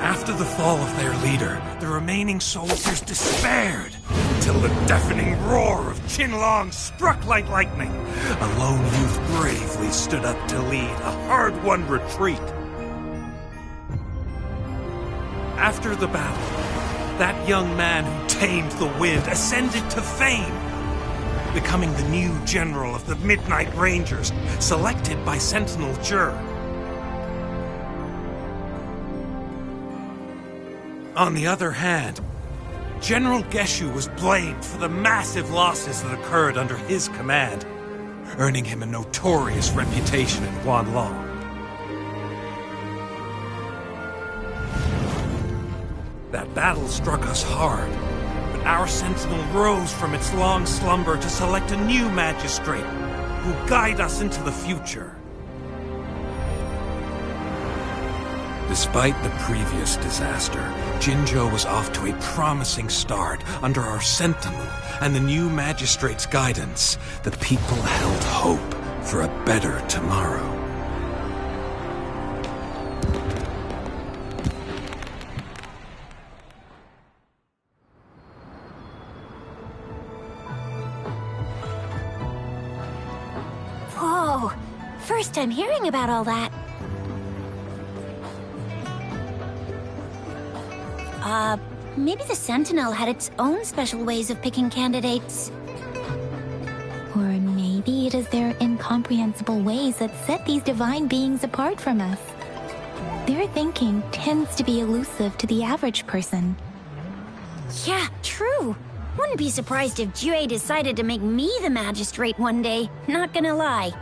After the fall of their leader, the remaining soldiers despaired, until the deafening roar of Qinlong struck like lightning. A lone youth bravely stood up to lead a hard-won retreat. After the battle, that young man who tamed the wind ascended to fame, becoming the new general of the Midnight Rangers, selected by Sentinel Jur. On the other hand, General Geshu was blamed for the massive losses that occurred under his command, earning him a notorious reputation in Guanlong. That battle struck us hard, but our sentinel rose from its long slumber to select a new magistrate who will guide us into the future. Despite the previous disaster, Jinzhou was off to a promising start under our sentinel and the new magistrate's guidance. The people held hope for a better tomorrow. Whoa! First time hearing about all that. Maybe the Sentinel had its own special ways of picking candidates. Or maybe it is their incomprehensible ways that set these divine beings apart from us. Their thinking tends to be elusive to the average person. Yeah, true. Wouldn't be surprised if Jue decided to make me the magistrate one day, not gonna lie.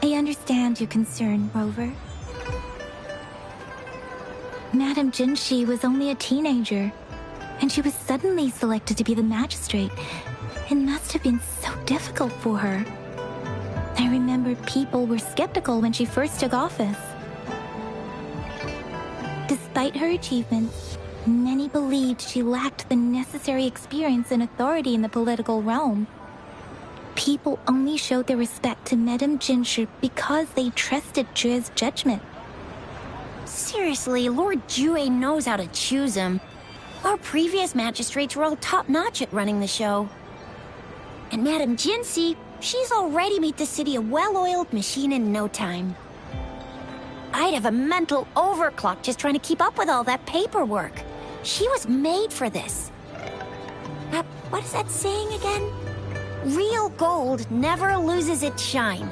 I understand your concern, Rover. Madame Jinshi was only a teenager, and she was suddenly selected to be the magistrate. It must have been so difficult for her. I remember people were skeptical when she first took office. Despite her achievements, many believed she lacked the necessary experience and authority in the political realm. People only showed their respect to Madame Jinshi because they trusted Jue's judgment. Seriously, Lord Jue knows how to choose him. Our previous magistrates were all top-notch at running the show. And Madame Jinshi, she's already made the city a well-oiled machine in no time. I'd have a mental overclock just trying to keep up with all that paperwork. She was made for this. What is that saying again? Real gold never loses its shine.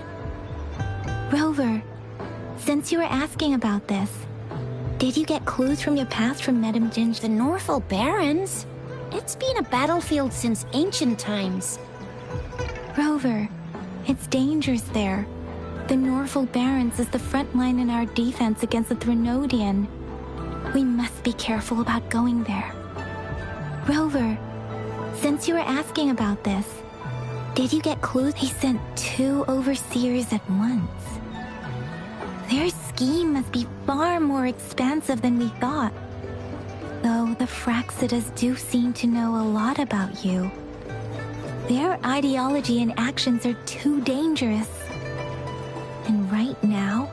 Rover, since you were asking about this, did you get clues from your past from Madame Jinshi? The Norfolk Barrens? It's been a battlefield since ancient times. Rover, it's dangerous there. The Norfolk Barrens is the front line in our defense against the Threnodian. We must be careful about going there. Rover, since you were asking about this, did you get clues? He sent 2 overseers at once. Their scheme must be far more expansive than we thought. Though the Fraxidas do seem to know a lot about you. Their ideology and actions are too dangerous. And right now,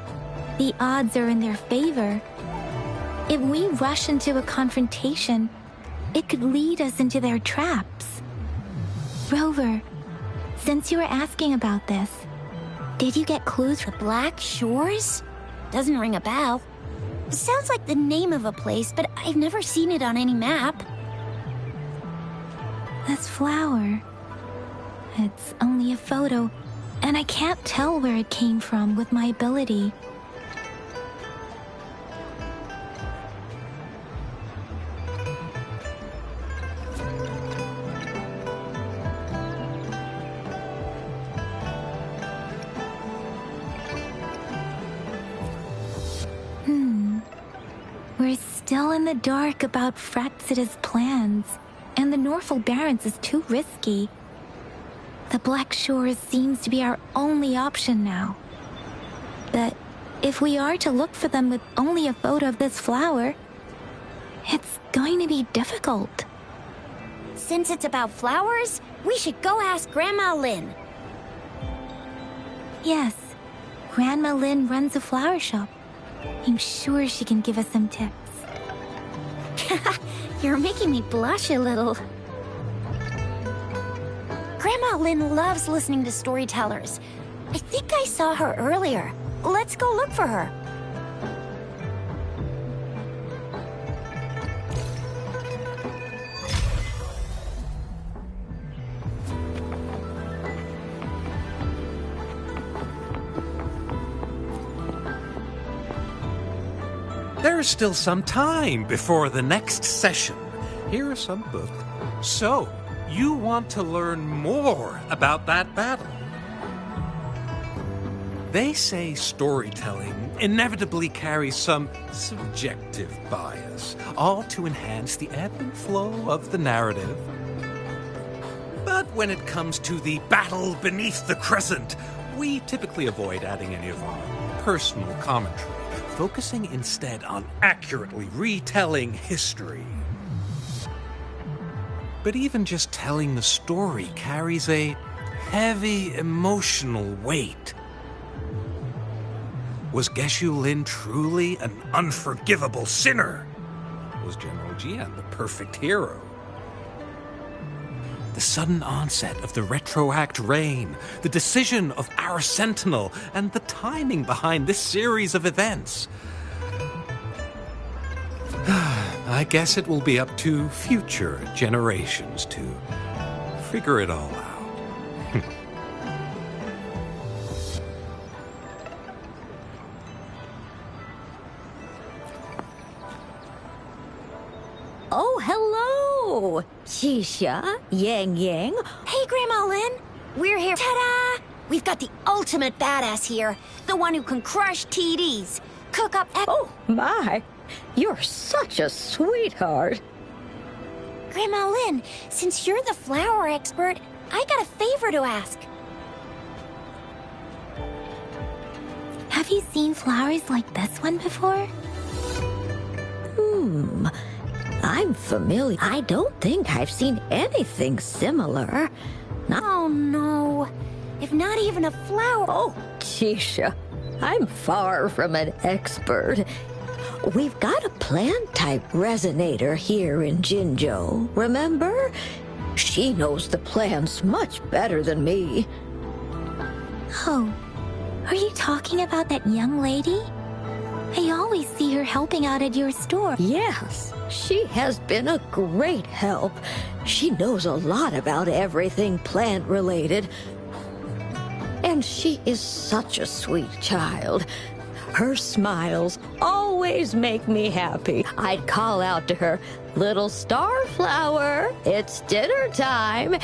the odds are in their favor. If we rush into a confrontation, it could lead us into their traps. Rover, since you were asking about this, did you get clues? The Black Shores? Doesn't ring a bell. Sounds like the name of a place, but I've never seen it on any map. This flower. It's only a photo, and I can't tell where it came from with my ability. We're still in the dark about Fraxida's plans, and the Norfolk Barrens is too risky. The Black Shores seems to be our only option now. But if we are to look for them with only a photo of this flower, it's going to be difficult. Since it's about flowers, we should go ask Grandma Lin. Yes, Grandma Lin runs a flower shop. I'm sure she can give us some tips. You're making me blush a little. Grandma Lin loves listening to storytellers. I think I saw her earlier. Let's go look for her. There's still some time before the next session. Here is some book. So, you want to learn more about that battle. They say storytelling inevitably carries some subjective bias, all to enhance the ebb and flow of the narrative. But when it comes to the battle beneath the crescent, we typically avoid adding any of our personal commentary, focusing instead on accurately retelling history. But even just telling the story carries a heavy emotional weight. Was Geshu Lin truly an unforgivable sinner? Was General Jian the perfect hero? The sudden onset of the retroact reign, the decision of our Sentinel, and the timing behind this series of events. I guess it will be up to future generations to figure it all out. Oh, hello! Shisha, Yang Yang. Hey, Grandma Lynn. We're here. Ta-da! We've got the ultimate badass here. The one who can crush TDs. Cook up... Oh, my. You're such a sweetheart. Grandma Lynn, since you're the flower expert, I got a favor to ask. Have you seen flowers like this one before? I'm familiar. I don't think I've seen anything similar. Oh, no. If not even a flower... Oh, Tisha, I'm far from an expert. We've got a plant-type resonator here in Jinzhou, remember? She knows the plants much better than me. Oh, are you talking about that young lady? I always see her helping out at your store. Yes, she has been a great help. She knows a lot about everything plant-related. And she is such a sweet child. Her smiles always make me happy. I'd call out to her, "Little Starflower, it's dinner time."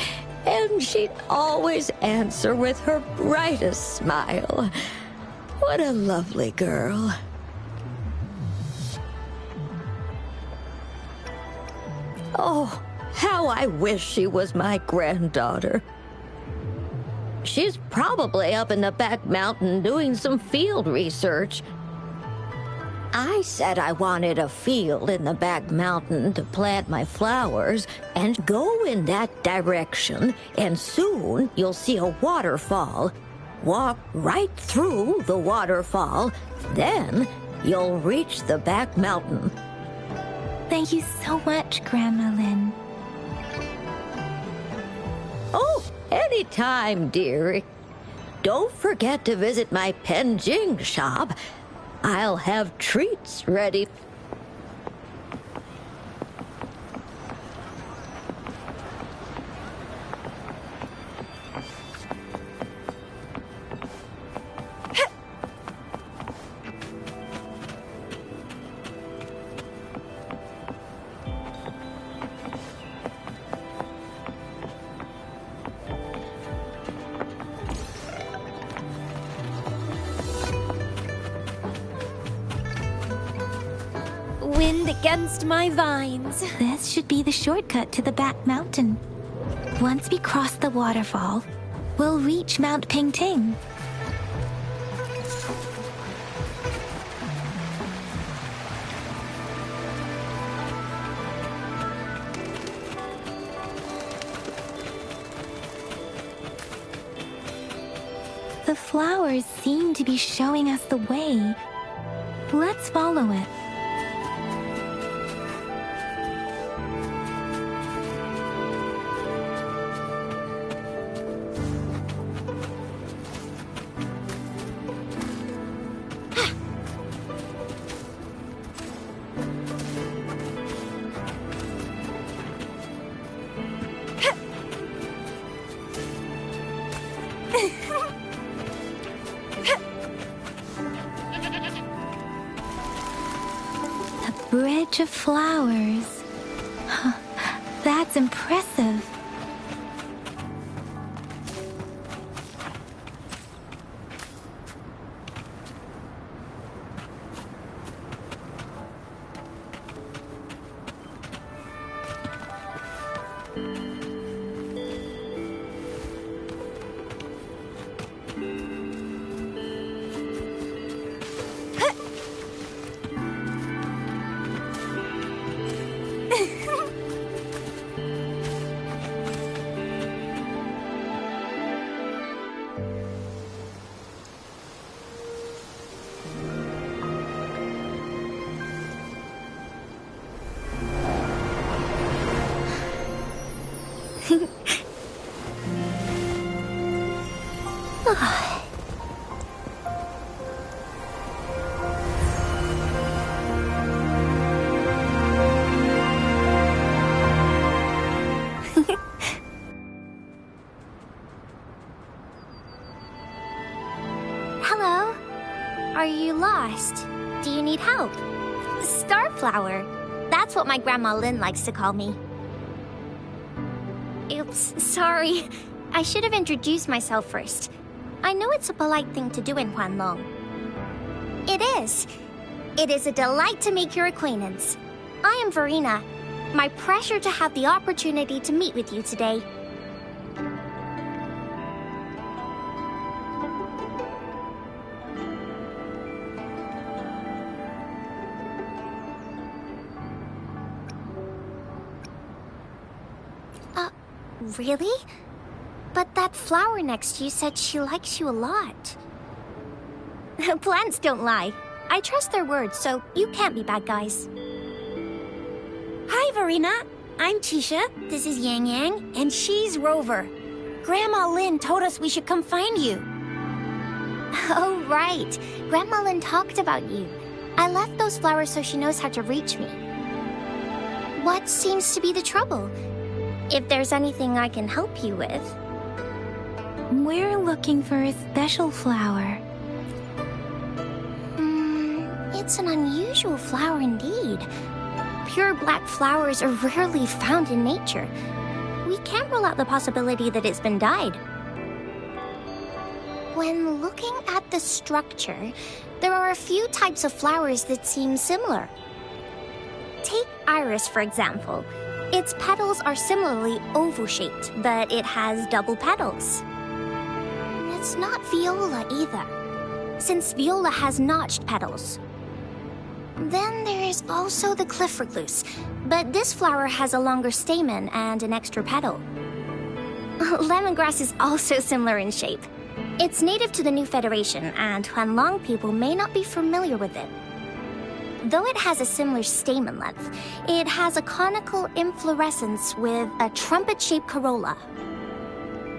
And she'd always answer with her brightest smile. What a lovely girl. Oh, how I wish she was my granddaughter. She's probably up in the back mountain doing some field research. I said I wanted a field in the back mountain to plant my flowers, and go in that direction, and soon you'll see a waterfall. Walk right through the waterfall, then you'll reach the back mountain. Thank you so much, Grandma Lynn. Oh, anytime, dearie. Don't forget to visit my Penjing shop. I'll have treats ready. Wind against my vines. This should be the shortcut to the back mountain. Once we cross the waterfall, we'll reach Mount Pingting. The flowers seem to be showing us the way. Let's follow it. Bridge of flowers. That's impressive. lost? Do you need help? Starflower. That's what my Grandma Lin likes to call me. Oops, sorry. I should have introduced myself first. I know it's a polite thing to do in Huanlong. It is. It is a delight to make your acquaintance. I am Verena. My pleasure to have the opportunity to meet with you today. Really? But that flower next to you said she likes you a lot. Plants don't lie. I trust their words, so you can't be bad guys. Hi, Verena. I'm Tisha. This is Yang Yang, and she's Rover. Grandma Lin told us we should come find you. Oh, right. Grandma Lin talked about you. I left those flowers so she knows how to reach me. What seems to be the trouble? If there's anything I can help you with. We're looking for a special flower. It's an unusual flower indeed. Pure black flowers are rarely found in nature. We can't rule out the possibility that it's been dyed. When looking at the structure, there are a few types of flowers that seem similar. Take iris, for example. Its petals are similarly oval-shaped, but it has double petals. It's not viola either, since viola has notched petals. Then there is also the cliff recluse, but this flower has a longer stamen and an extra petal. Lemongrass is also similar in shape. It's native to the New Federation, and Huanlong people may not be familiar with it. Though it has a similar stamen length, it has a conical inflorescence with a trumpet-shaped corolla.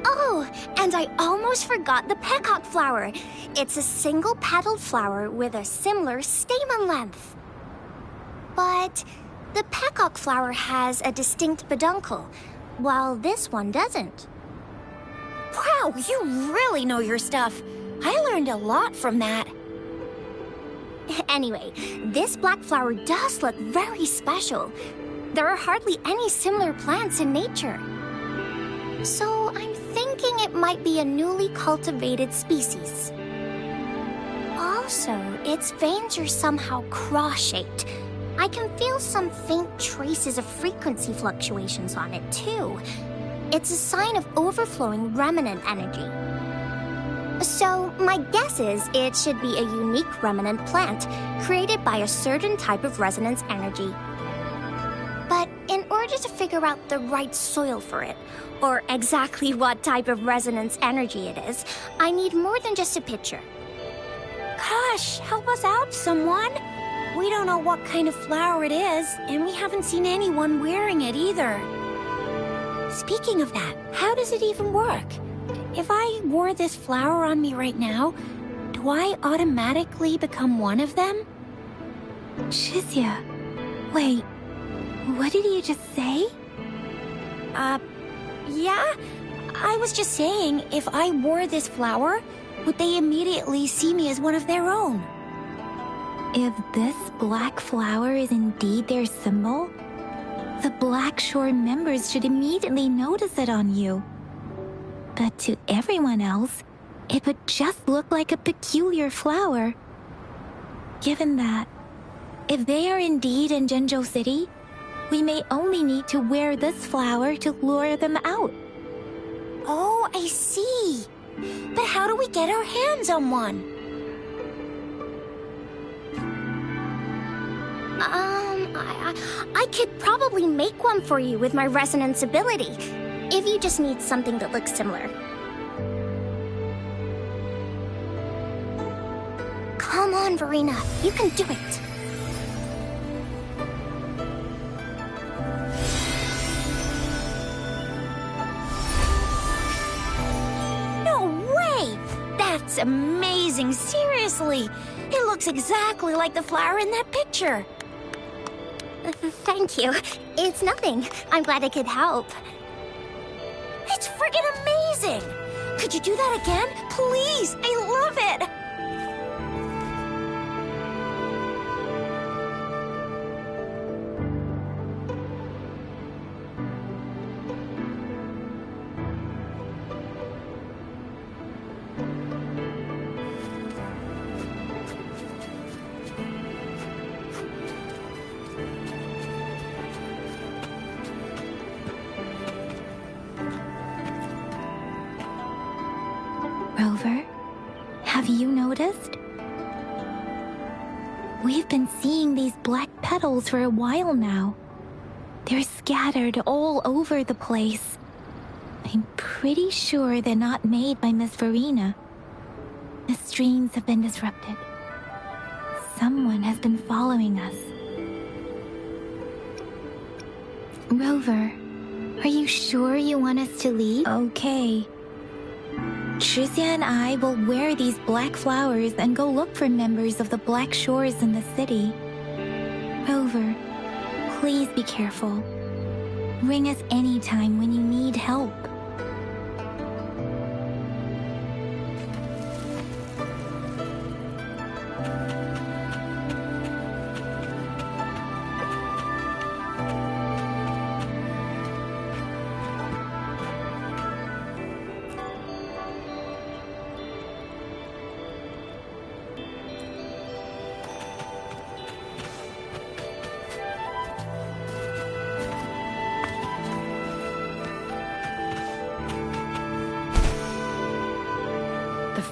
Oh, and I almost forgot the peacock flower. It's a single-petaled flower with a similar stamen length. But the peacock flower has a distinct peduncle, while this one doesn't. Wow, you really know your stuff. I learned a lot from that. Anyway, this black flower does look very special. There are hardly any similar plants in nature. So I'm thinking it might be a newly cultivated species. Also, its veins are somehow cross-shaped. I can feel some faint traces of frequency fluctuations on it, too. It's a sign of overflowing remnant energy. So, my guess is it should be a unique remnant plant created by a certain type of resonance energy. But in order to figure out the right soil for it, or exactly what type of resonance energy it is, I need more than just a picture. Gosh, help us out, someone! We don't know what kind of flower it is, and we haven't seen anyone wearing it either. Speaking of that, how does it even work? If I wore this flower on me right now, do I automatically become one of them? Shizia, wait, what did you just say? Yeah? I was just saying, if I wore this flower, would they immediately see me as one of their own? If this black flower is indeed their symbol, the Black Shore members should immediately notice it on you. But to everyone else, it would just look like a peculiar flower. Given that, if they are indeed in Zhenzhou City, we may only need to wear this flower to lure them out. Oh, I see. But how do we get our hands on one? I could probably make one for you with my resonance ability, if you just need something that looks similar. Come on, Verena, you can do it. No way! That's amazing, seriously! It looks exactly like the flower in that picture. Thank you. It's nothing. I'm glad I could help. It's friggin' amazing! Could you do that again? Please! I love Rover, have you noticed? We've been seeing these black petals for a while now. They're scattered all over the place. I'm pretty sure they're not made by Miss Verena. The streams have been disrupted. Someone has been following us. Rover, are you sure you want us to leave? Okay. Tricia and I will wear these black flowers and go look for members of the Black Shores in the city. Rover, please be careful. Ring us anytime when you need help.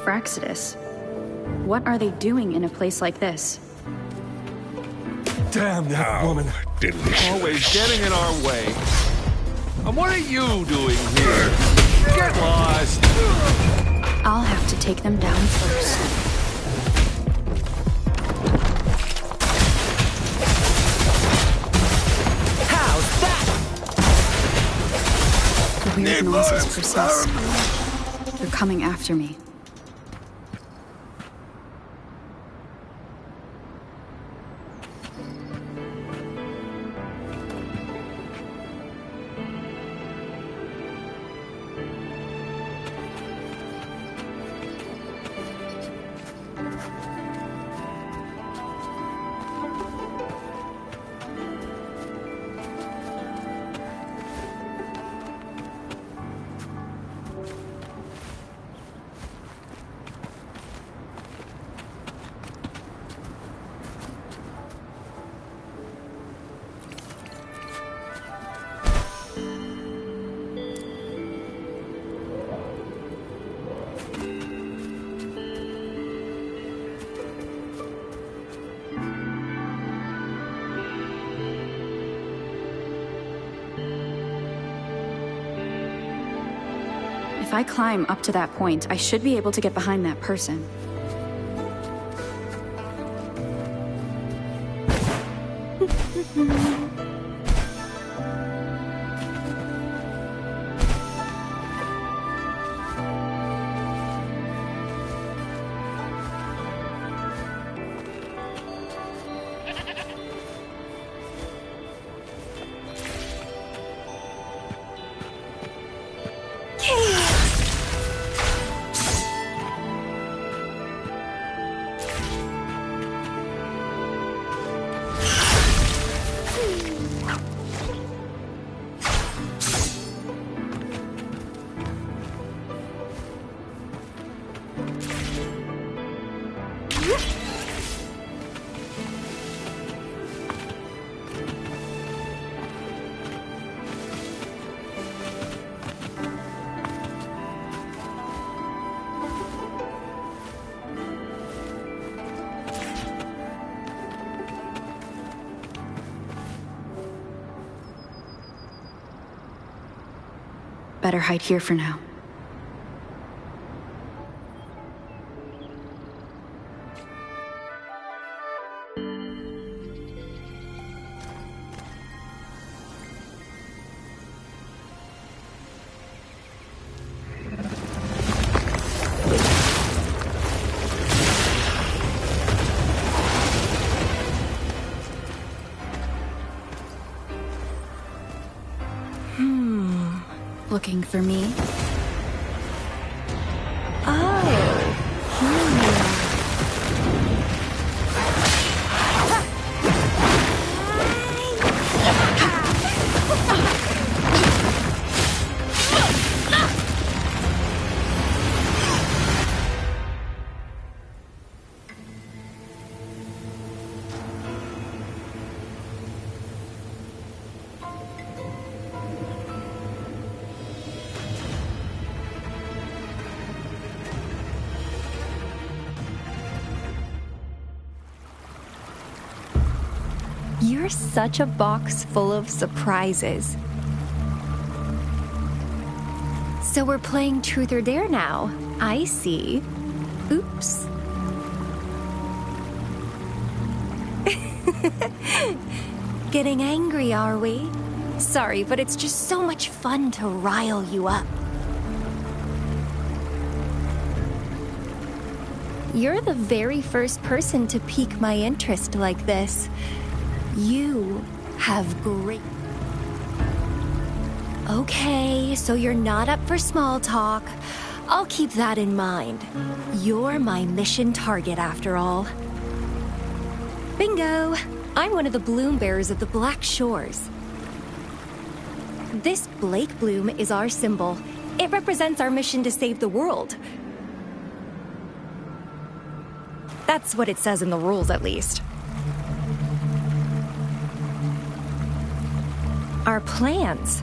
Fraxidus. What are they doing in a place like this? Damn that woman. Delicious. Always getting in our way. And what are you doing here? Get lost. I'll have to take them down first. How's that? The weird noises persist. They're coming after me. If I climb up to that point, I should be able to get behind that person. Better hide here for now. Looking for me? You're such a box full of surprises. So we're playing Truth or Dare now. I see. Oops. Getting angry, are we? Sorry, but it's just so much fun to rile you up. You're the very first person to pique my interest like this. You have great... Okay, so you're not up for small talk. I'll keep that in mind. You're my mission target, after all. Bingo! I'm one of the bloom bearers of the Black Shores. This Blake bloom is our symbol. It represents our mission to save the world. That's what it says in the rules, at least. Our plans?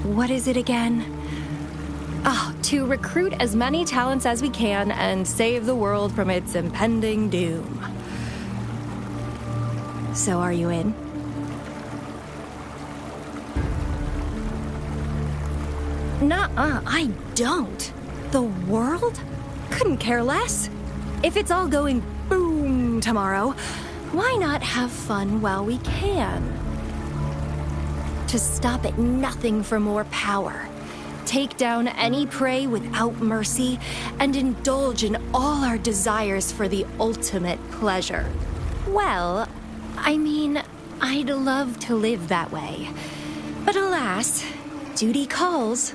What is it again? To recruit as many talents as we can and save the world from its impending doom. So are you in? Nuh-uh, I don't. The world? Couldn't care less. If it's all going boom tomorrow, why not have fun while we can? To stop at nothing for more power. Take down any prey without mercy, and indulge in all our desires for the ultimate pleasure. Well, I mean, I'd love to live that way. But alas, duty calls.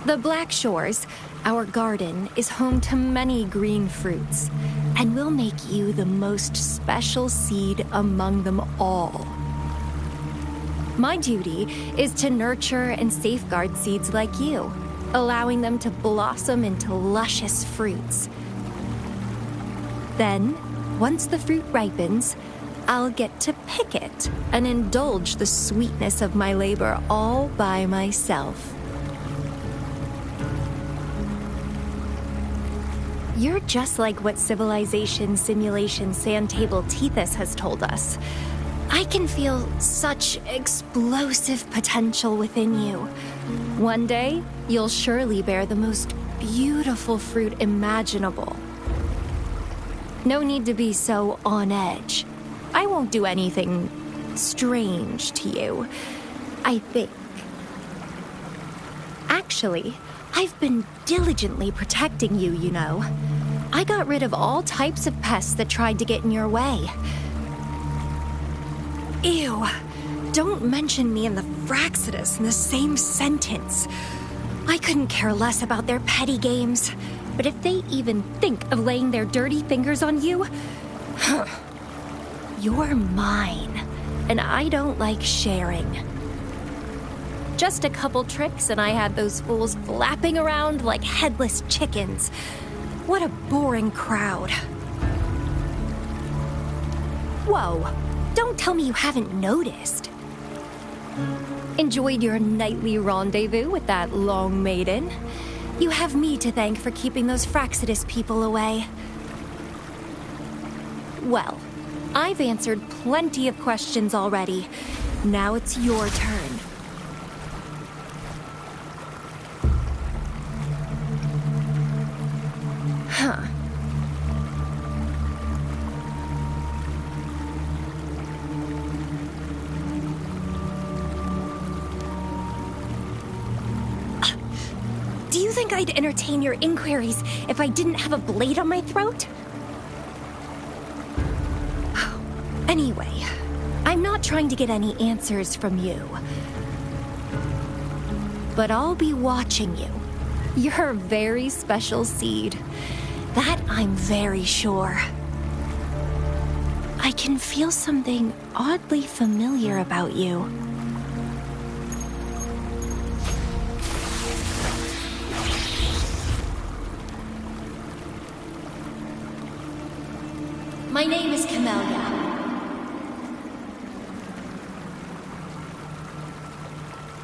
The Black Shores, our garden, is home to many green fruits, and will make you the most special seed among them all. My duty is to nurture and safeguard seeds like you, allowing them to blossom into luscious fruits. Then, once the fruit ripens, I'll get to pick it and indulge the sweetness of my labor all by myself. You're just like what Civilization Simulation Sandtable Tethys has told us. I can feel such explosive potential within you. One day, you'll surely bear the most beautiful fruit imaginable. No need to be so on edge. I won't do anything strange to you, I think. Actually, I've been diligently protecting you, you know. I got rid of all types of pests that tried to get in your way. Ew, don't mention me and the Fraxidus in the same sentence. I couldn't care less about their petty games, but if they even think of laying their dirty fingers on you, you're mine, and I don't like sharing. Just a couple tricks and I had those fools flapping around like headless chickens. What a boring crowd. Whoa. Don't tell me you haven't noticed. Enjoyed your nightly rendezvous with that long maiden? You have me to thank for keeping those Fraxidus people away. Well, I've answered plenty of questions already. Now it's your turn. Huh. Do you think I'd entertain your inquiries if I didn't have a blade on my throat? Anyway, I'm not trying to get any answers from you. But I'll be watching you. You're a very special seed. That I'm very sure. I can feel something oddly familiar about you. My name is Camellia.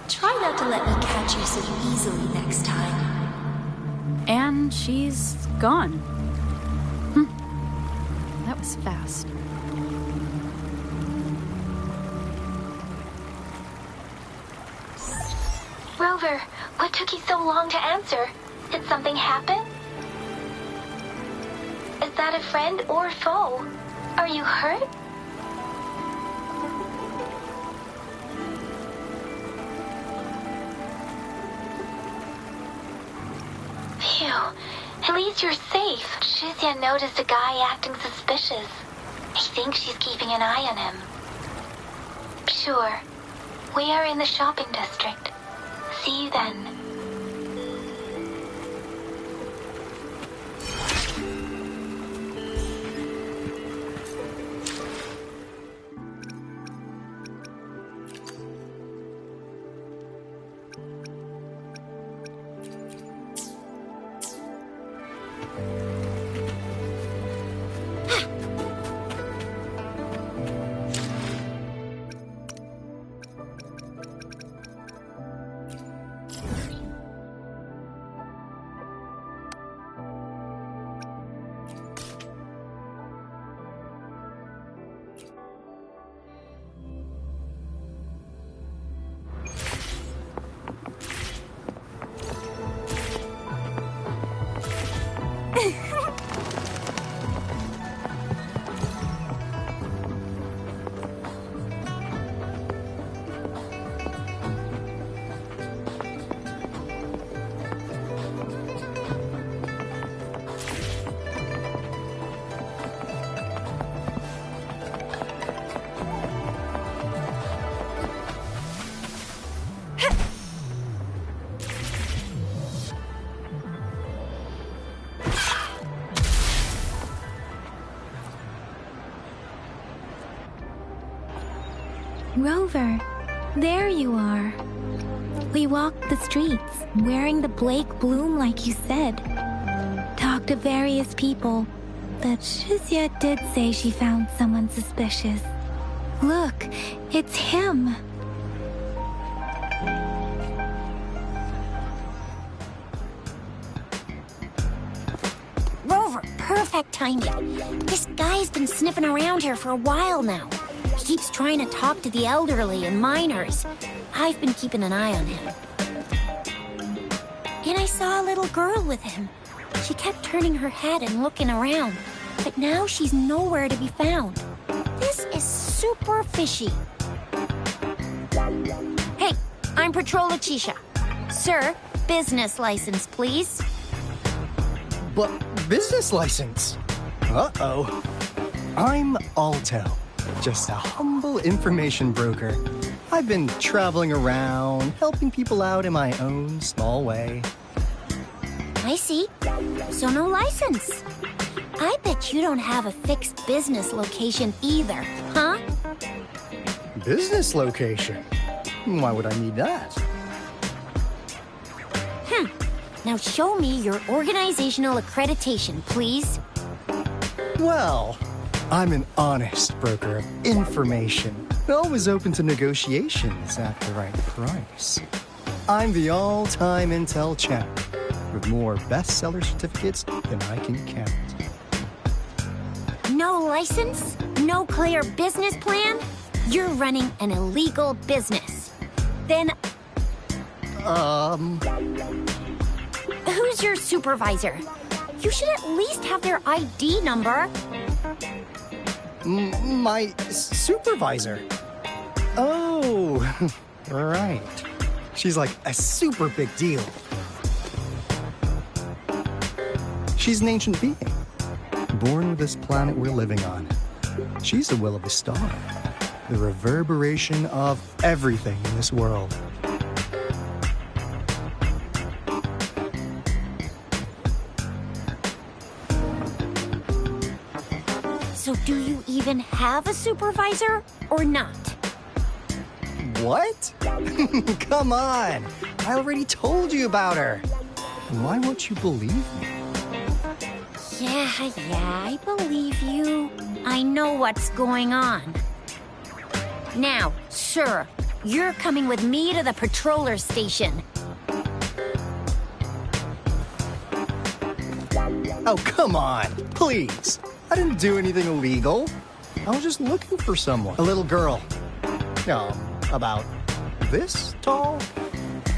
Try not to let me catch you so easily next time. And she's gone. That was fast. Rover, what took you so long to answer? Did something happen? Is that a friend or foe? Are you hurt? Phew. At least you're safe. Shizia noticed a guy acting suspicious. He thinks she's keeping an eye on him. Sure. We are in the shopping district. See you then. Rover, there you are. We walked the streets, wearing the Blake bloom like you said. Talked to various people, but Shizia did say she found someone suspicious. Look, it's him. Rover, perfect timing. This guy's been sniffing around here for a while now. He keeps trying to talk to the elderly and minors. I've been keeping an eye on him. And I saw a little girl with him. She kept turning her head and looking around, but now she's nowhere to be found. This is super fishy. Hey, I'm Patrol Letitia. Sir, business license, please. But business license? Uh-oh. I'm Alto, just a humble information broker. I've been traveling around, helping people out in my own small way. I see. So no license. I bet you don't have a fixed business location either, huh? Business location? Why would I need that? Now show me your organizational accreditation, please. Well, I'm an honest broker of information. Always open to negotiations at the right price. I'm the all-time intel champ, with more bestseller certificates than I can count. No license? No clear business plan? You're running an illegal business. Then... Who's your supervisor? You should at least have their ID number. My supervisor? Oh, right. She's like a super big deal. She's an ancient being, born with this planet we're living on. She's the will of the star, the reverberation of everything in this world. So do you even have a supervisor or not? What? Come on! I already told you about her. Why won't you believe me? Yeah, I believe you. I know what's going on. Now, sir, you're coming with me to the patroller station. Oh, come on, please. I didn't do anything illegal. I was just looking for someone. A little girl. About this tall?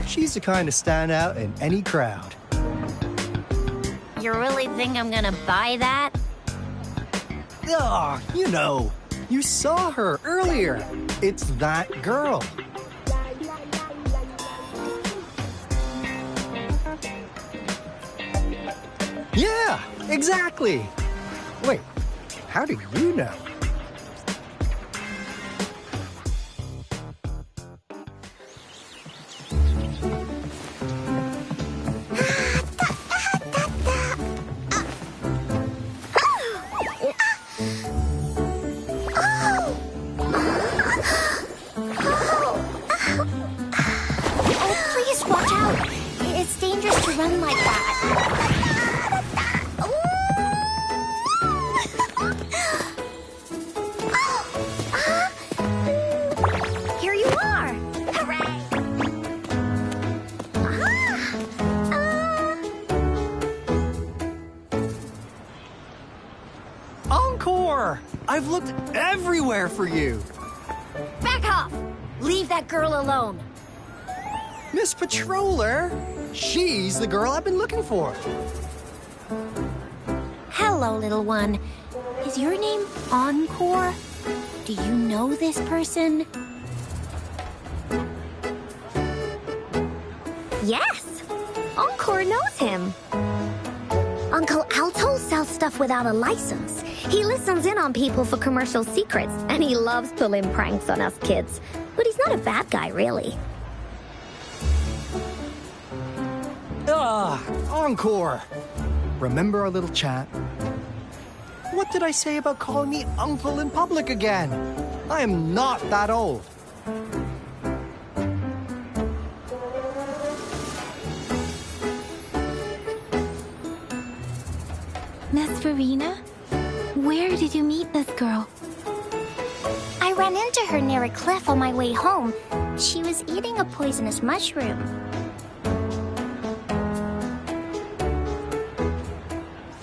She's the kind to stand out in any crowd. You really think I'm gonna buy that? Ah, you know, you saw her earlier. It's that girl. Yeah, exactly. Wait, how do you know? Oh, please watch out. It's dangerous to run like that. Here you are. Hooray! Encore! I've looked everywhere for you. Back off! Leave that girl alone. Miss Patroller, she's the girl I've been looking for. Hello, little one. Is your name Encore? Do you know this person? Yes! Encore knows him. Uncle Alto sells stuff without a license. He listens in on people for commercial secrets, and he loves pulling pranks on us kids. But he's not a bad guy, really. Ah, Encore! Remember our little chat? What did I say about calling me uncle in public again? I am not that old. Miss Verena? Where did you meet this girl? I ran into her near a cliff on my way home. She was eating a poisonous mushroom.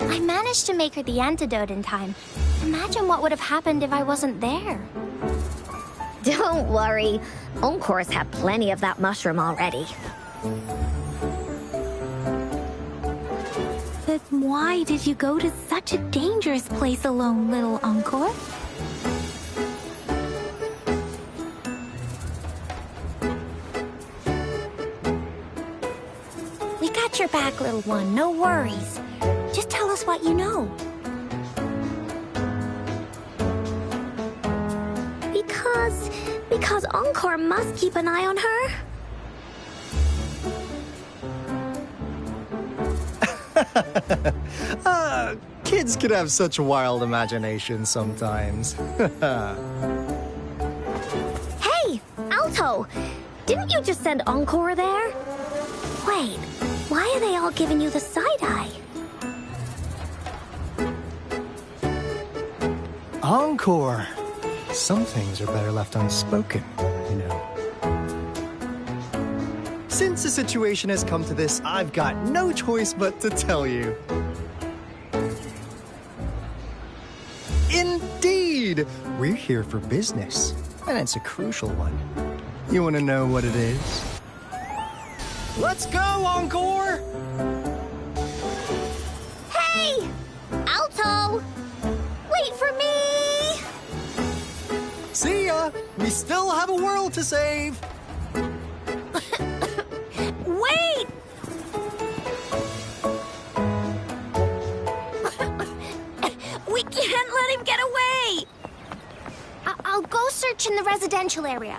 I managed to make her the antidote in time. Imagine what would have happened if I wasn't there. Don't worry. Encore's had plenty of that mushroom already. But why did you go to such a dangerous place alone, little Encore? We got your back, little one. No worries. Just tell us what you know. Because Encore must keep an eye on her. Kids can have such wild imaginations sometimes. Hey, Alto! Didn't you just send Encore there? Wait, why are they all giving you the side-eye? Encore! Some things are better left unspoken, you know. Since the situation has come to this, I've got no choice but to tell you. Indeed! We're here for business, and it's a crucial one. You want to know what it is? Let's go, Encore! Hey! Alto! Wait for me! See ya! We still have a world to save! Wait! We can't let him get away! I'll go search in the residential area.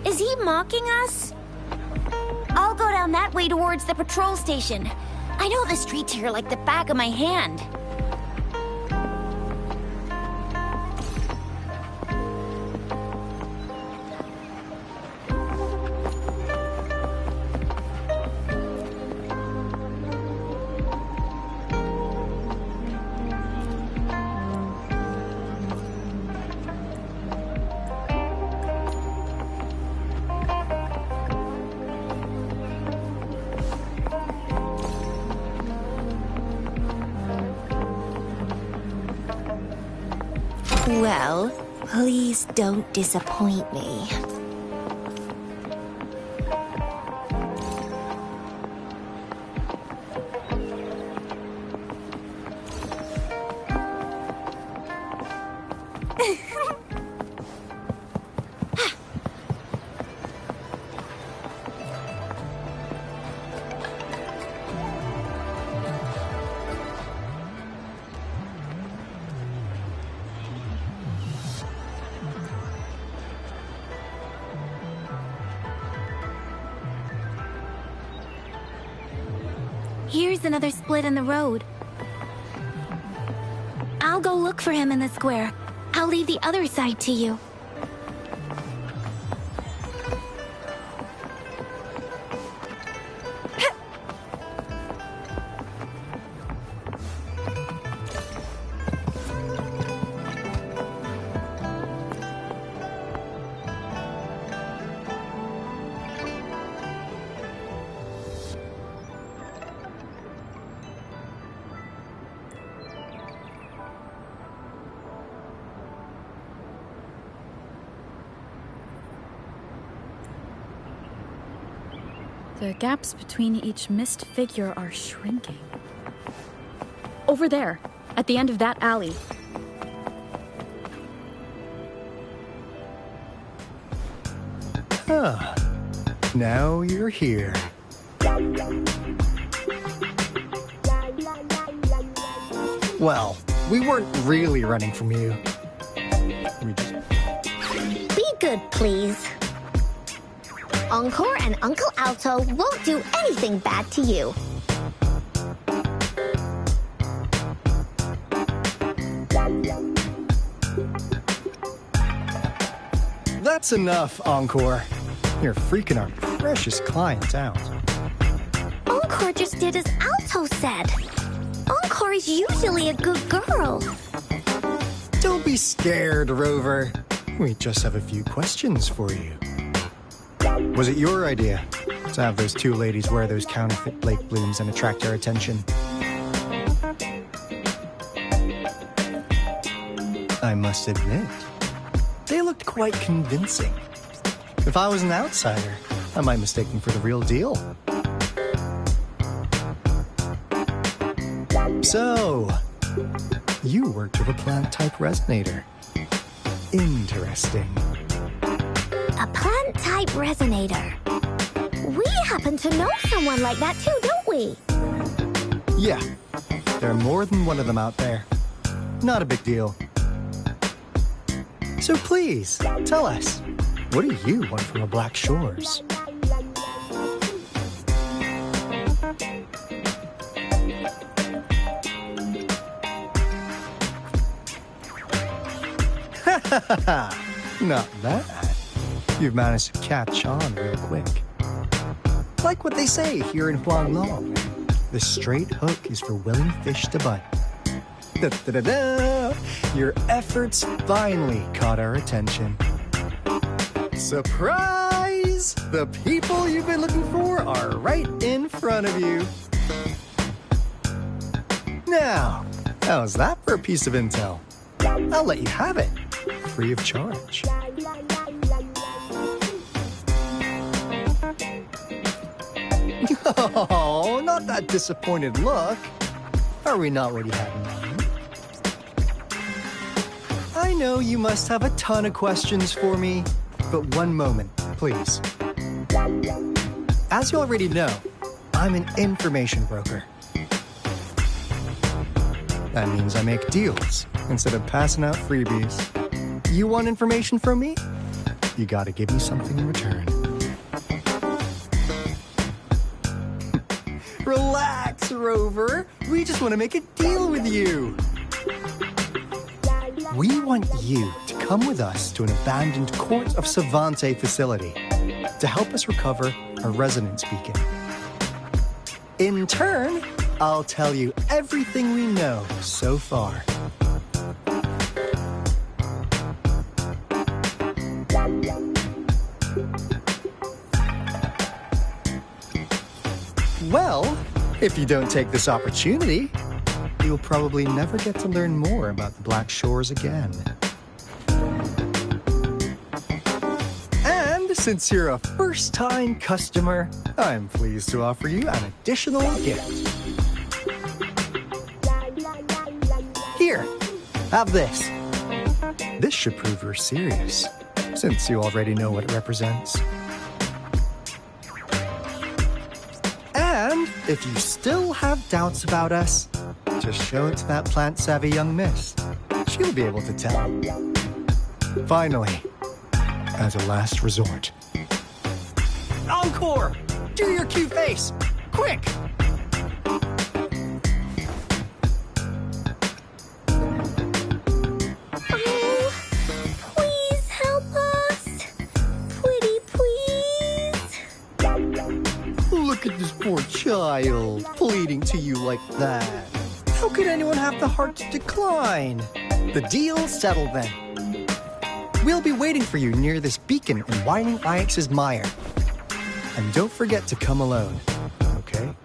Is he mocking us? I'll go down that way towards the patrol station. I know the streets here like the back of my hand. Well, please don't disappoint me. Here's another split in the road. I'll go look for him in the square. I'll leave the other side to you. The gaps between each mist figure are shrinking. Over there, at the end of that alley. Huh. Now you're here. Well, we weren't really running from you. Be good, please. Encore and Uncle Alto won't do anything bad to you. That's enough, Encore. You're freaking our precious client out. Encore just did as Alto said. Encore is usually a good girl. Don't be scared, Rover. We just have a few questions for you. Was it your idea to have those two ladies wear those counterfeit Blake blooms and attract our attention? I must admit, they looked quite convincing. If I was an outsider, I might mistake them for the real deal. So, you worked with a plant-type resonator. Interesting. A plant-type resonator. We happen to know someone like that too, don't we? Yeah, there are more than one of them out there. Not a big deal. So please, tell us, what do you want from the Black Shores? Not bad. You've managed to catch on real quick. Like what they say here in Huanglong, the straight hook is for willing fish to bite. Da-da-da-da! Your efforts finally caught our attention. Surprise! The people you've been looking for are right in front of you. Now, how's that for a piece of intel? I'll let you have it, free of charge. Oh, not that disappointed look. Are we not what you had in mind? I know you must have a ton of questions for me, but one moment, please. As you already know, I'm an information broker. That means I make deals instead of passing out freebies. You want information from me? You gotta give me something in return. Relax, Rover. We just want to make a deal with you. We want you to come with us to an abandoned Court of Savante facility to help us recover a resonance beacon. In turn, I'll tell you everything we know so far. Well, if you don't take this opportunity, you'll probably never get to learn more about the Black Shores again. Since you're a first-time customer, I'm pleased to offer you an additional gift. Here, have this. This should prove you're serious, since you already know what it represents. And if you still have doubts about us, just show it to that plant-savvy young miss. She'll be able to tell. Finally, as a last resort. Encore! Do your cute face! Quick! Oh, please help us! Pretty please! Look at this poor child, pleading to you like that. How could anyone have the heart to decline? The deal's settled then. We'll be waiting for you near this beacon in Whining Ix's mire. And don't forget to come alone, okay?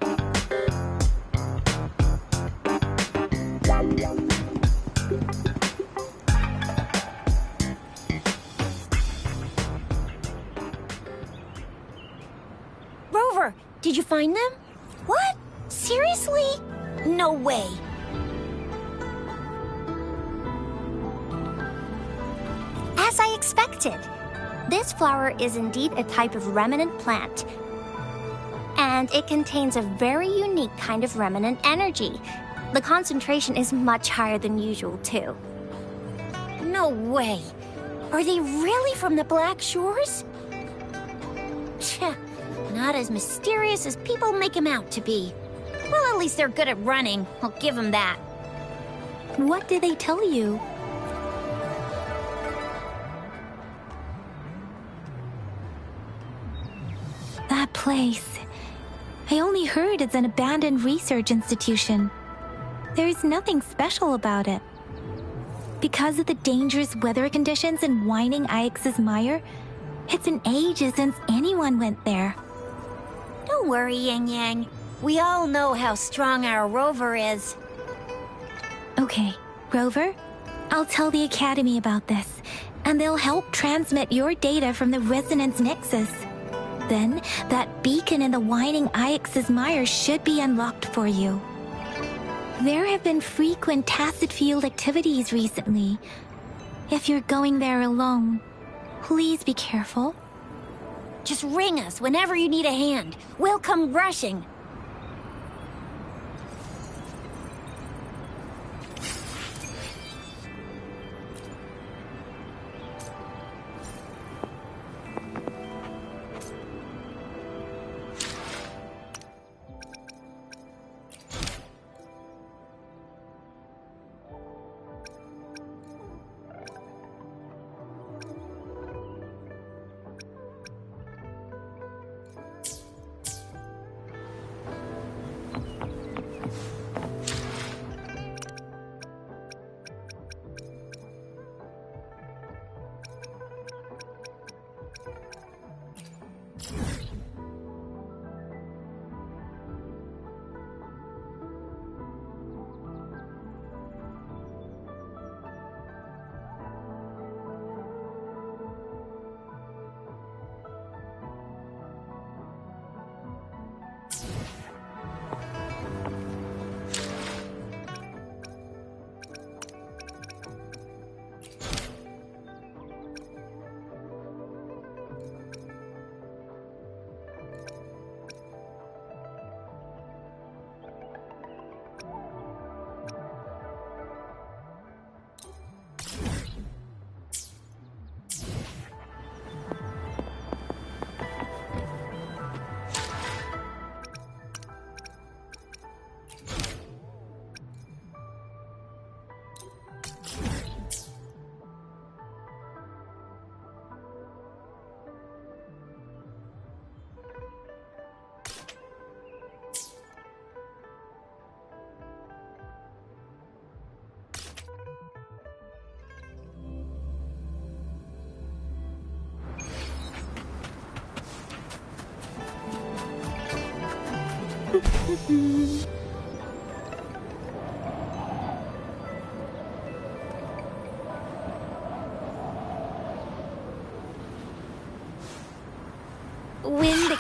Rover, did you find them? What? Seriously? No way. As I expected. This flower is indeed a type of remnant plant. And it contains a very unique kind of remnant energy. The concentration is much higher than usual, too. No way. Are they really from the Black Shores? Tch, not as mysterious as people make them out to be. Well, at least they're good at running. I'll give them that. What did they tell you? That place. I only heard it's an abandoned research institution. There's nothing special about it. Because of the dangerous weather conditions in Whining Ix's mire, it's been ages since anyone went there. Don't worry, Yang Yang. We all know how strong our Rover is. Okay, Rover, I'll tell the Academy about this, and they'll help transmit your data from the Resonance Nexus. Then, that beacon in the Whining Ix's mire should be unlocked for you. There have been frequent tacit field activities recently. If you're going there alone, please be careful. Just ring us whenever you need a hand. We'll come rushing.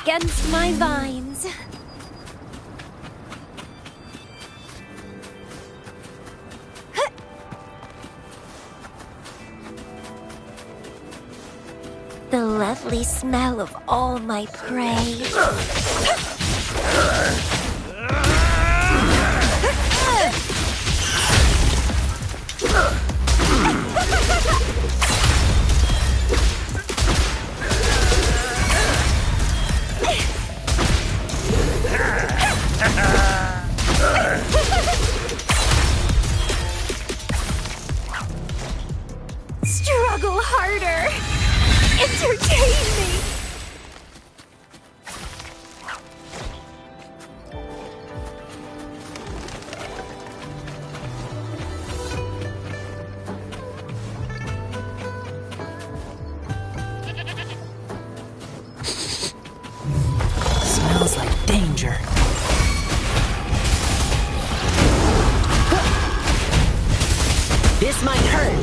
against my vines. The lovely smell of all my prey. Struggle harder! Entertain me! Smells like danger. This might hurt.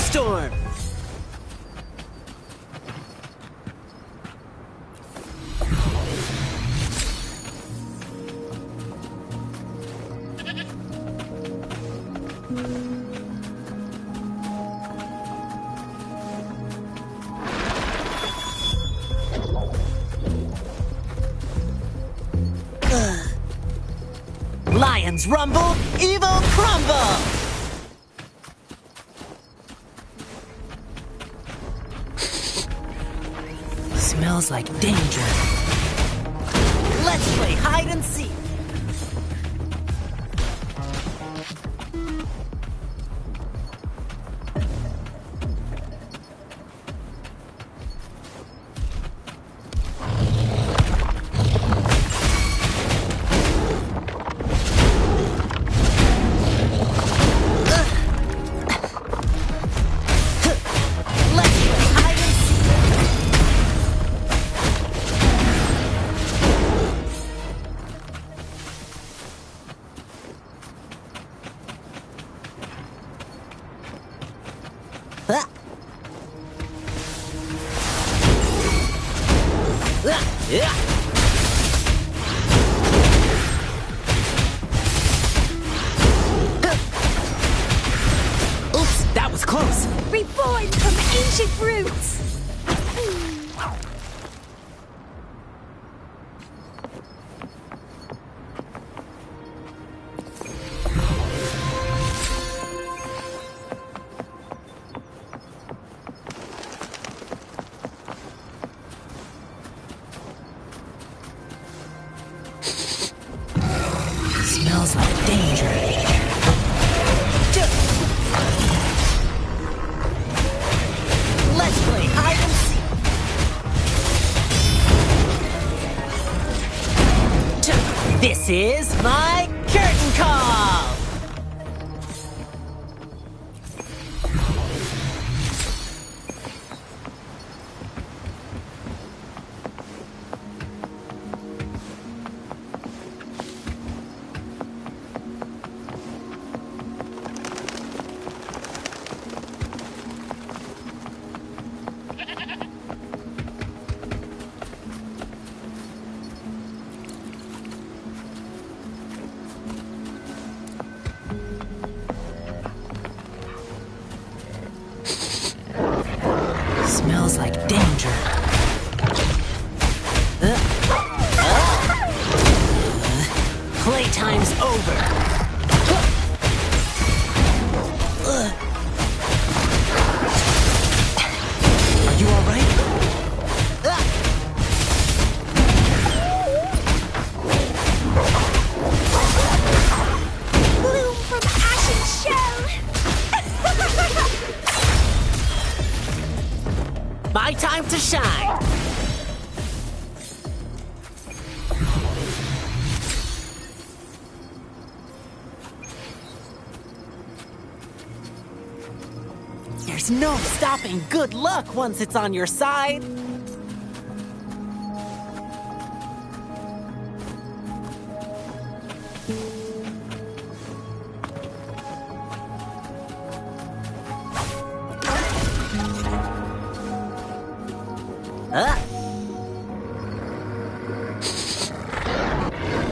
Storm. Lions rumble, evil crumble. Smells like danger. Let's play hide and seek. Oops, that was close. Reborn from ancient roots! Smells like danger. Let's play hide and seek. This is my curtain call. Smells like danger. Playtime's over. Are you all right? Bloom from ashen shell! My time to shine. There's no stopping good luck once it's on your side.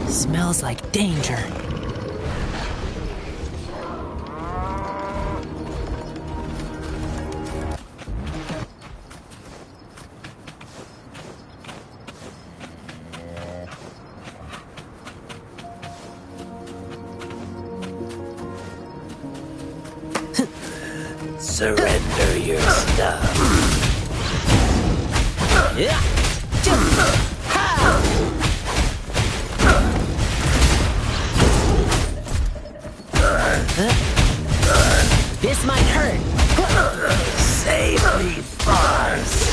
Smells like danger. Surrender your stuff. Yeah. This might hurt. Save me, farce.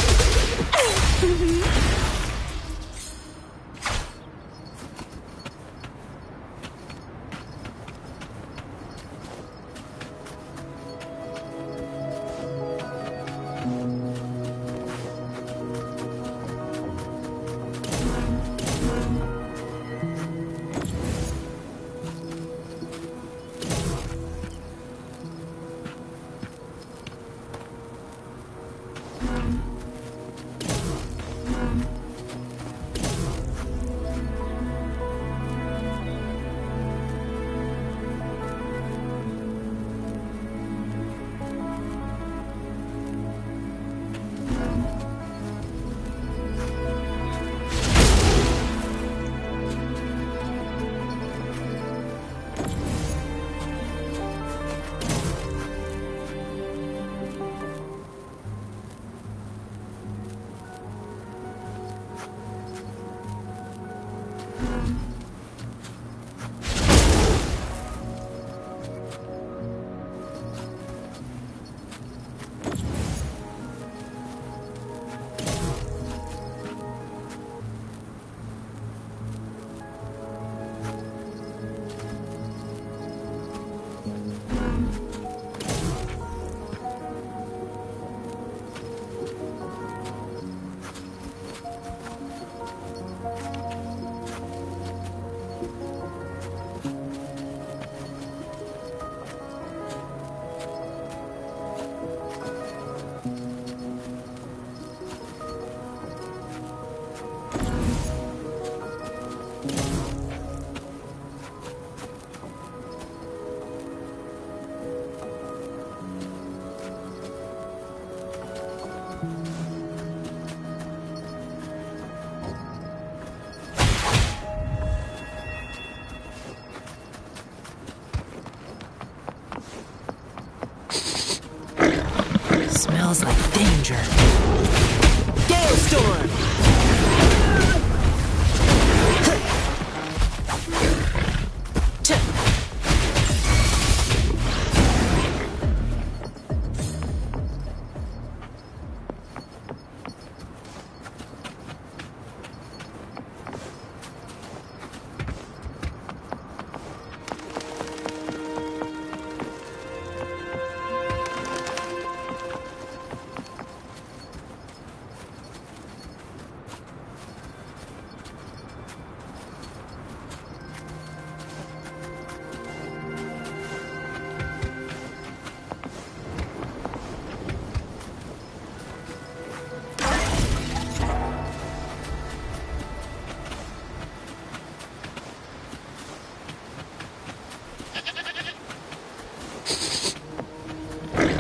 Smells like danger. Gale storm!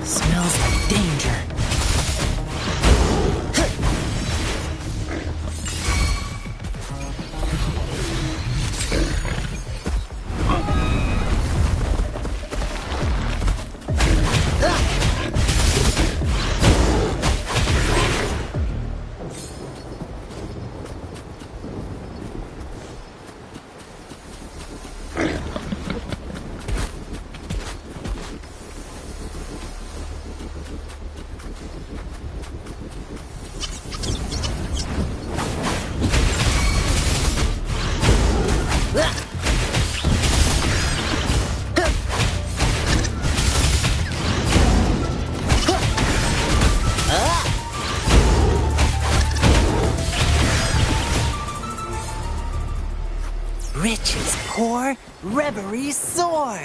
Smells like danger. Riches pour, reverie soar.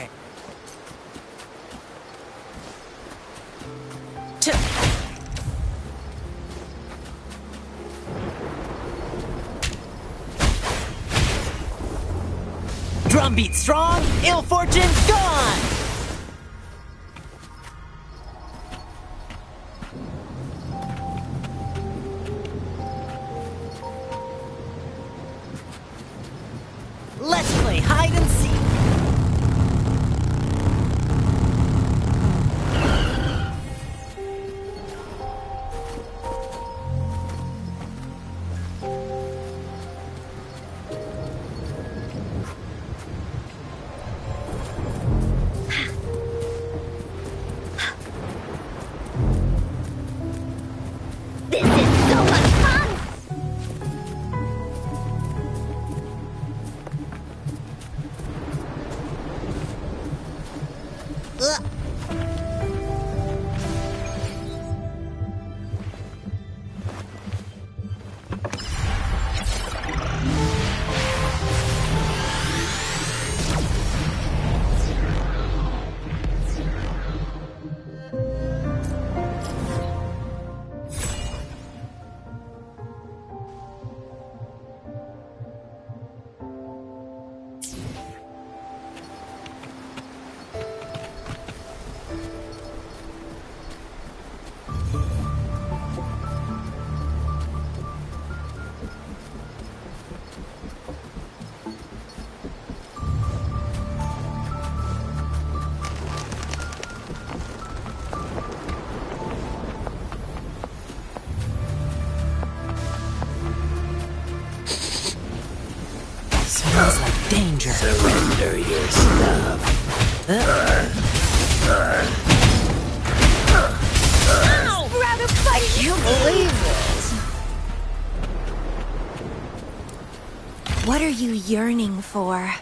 Drumbeat strong, ill fortune gone! Let's play hide and seek. This is so much fun! Ugh. Smells like danger. Surrender your stuff. Ow! We're out of fight! I can't believe this. What are you yearning for?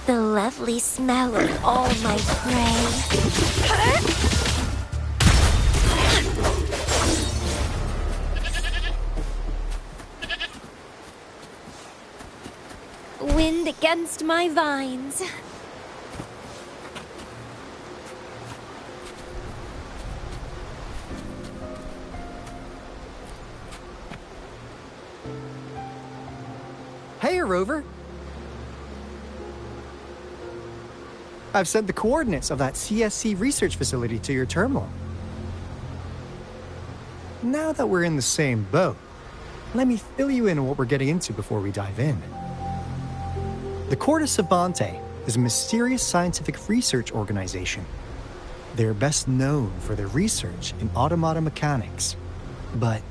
The lovely smell of all my prey. Wind against my vines. Hey, Rover. I've sent the coordinates of that CSC research facility to your terminal. Now that we're in the same boat, let me fill you in on what we're getting into before we dive in. The Corte Savante is a mysterious scientific research organization. They're best known for their research in automata mechanics. But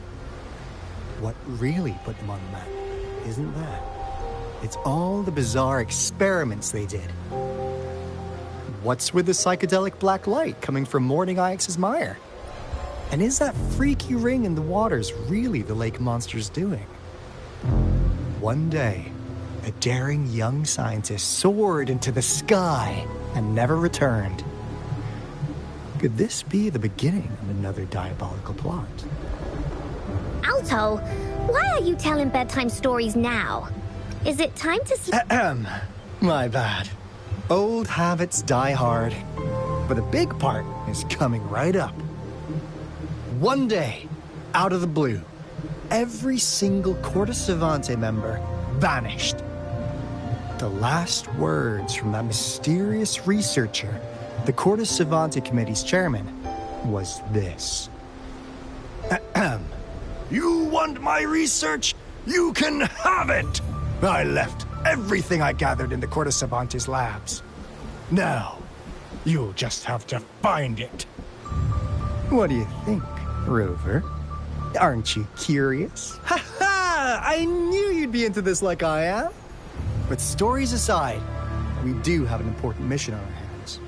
what really put them on the map isn't that. It's all the bizarre experiments they did. What's with the psychedelic black light coming from Morning Ix's mire? And is that freaky ring in the waters really the lake monster's doing? One day, a daring young scientist soared into the sky and never returned. Could this be the beginning of another diabolical plot? Alto, why are you telling bedtime stories now? Is it time to sleep? My bad. Old habits die hard. But the big part is coming right up. One day, out of the blue, every single Corte Savante member vanished. The last words from that mysterious researcher, the Corte Savante Committee's chairman, was this. You want my research? You can have it! I left everything I gathered in the Corte Savante's labs. Now, you'll just have to find it. What do you think, Rover? Aren't you curious? Ha ha! I knew you'd be into this like I am. But stories aside, we do have an important mission on our hands.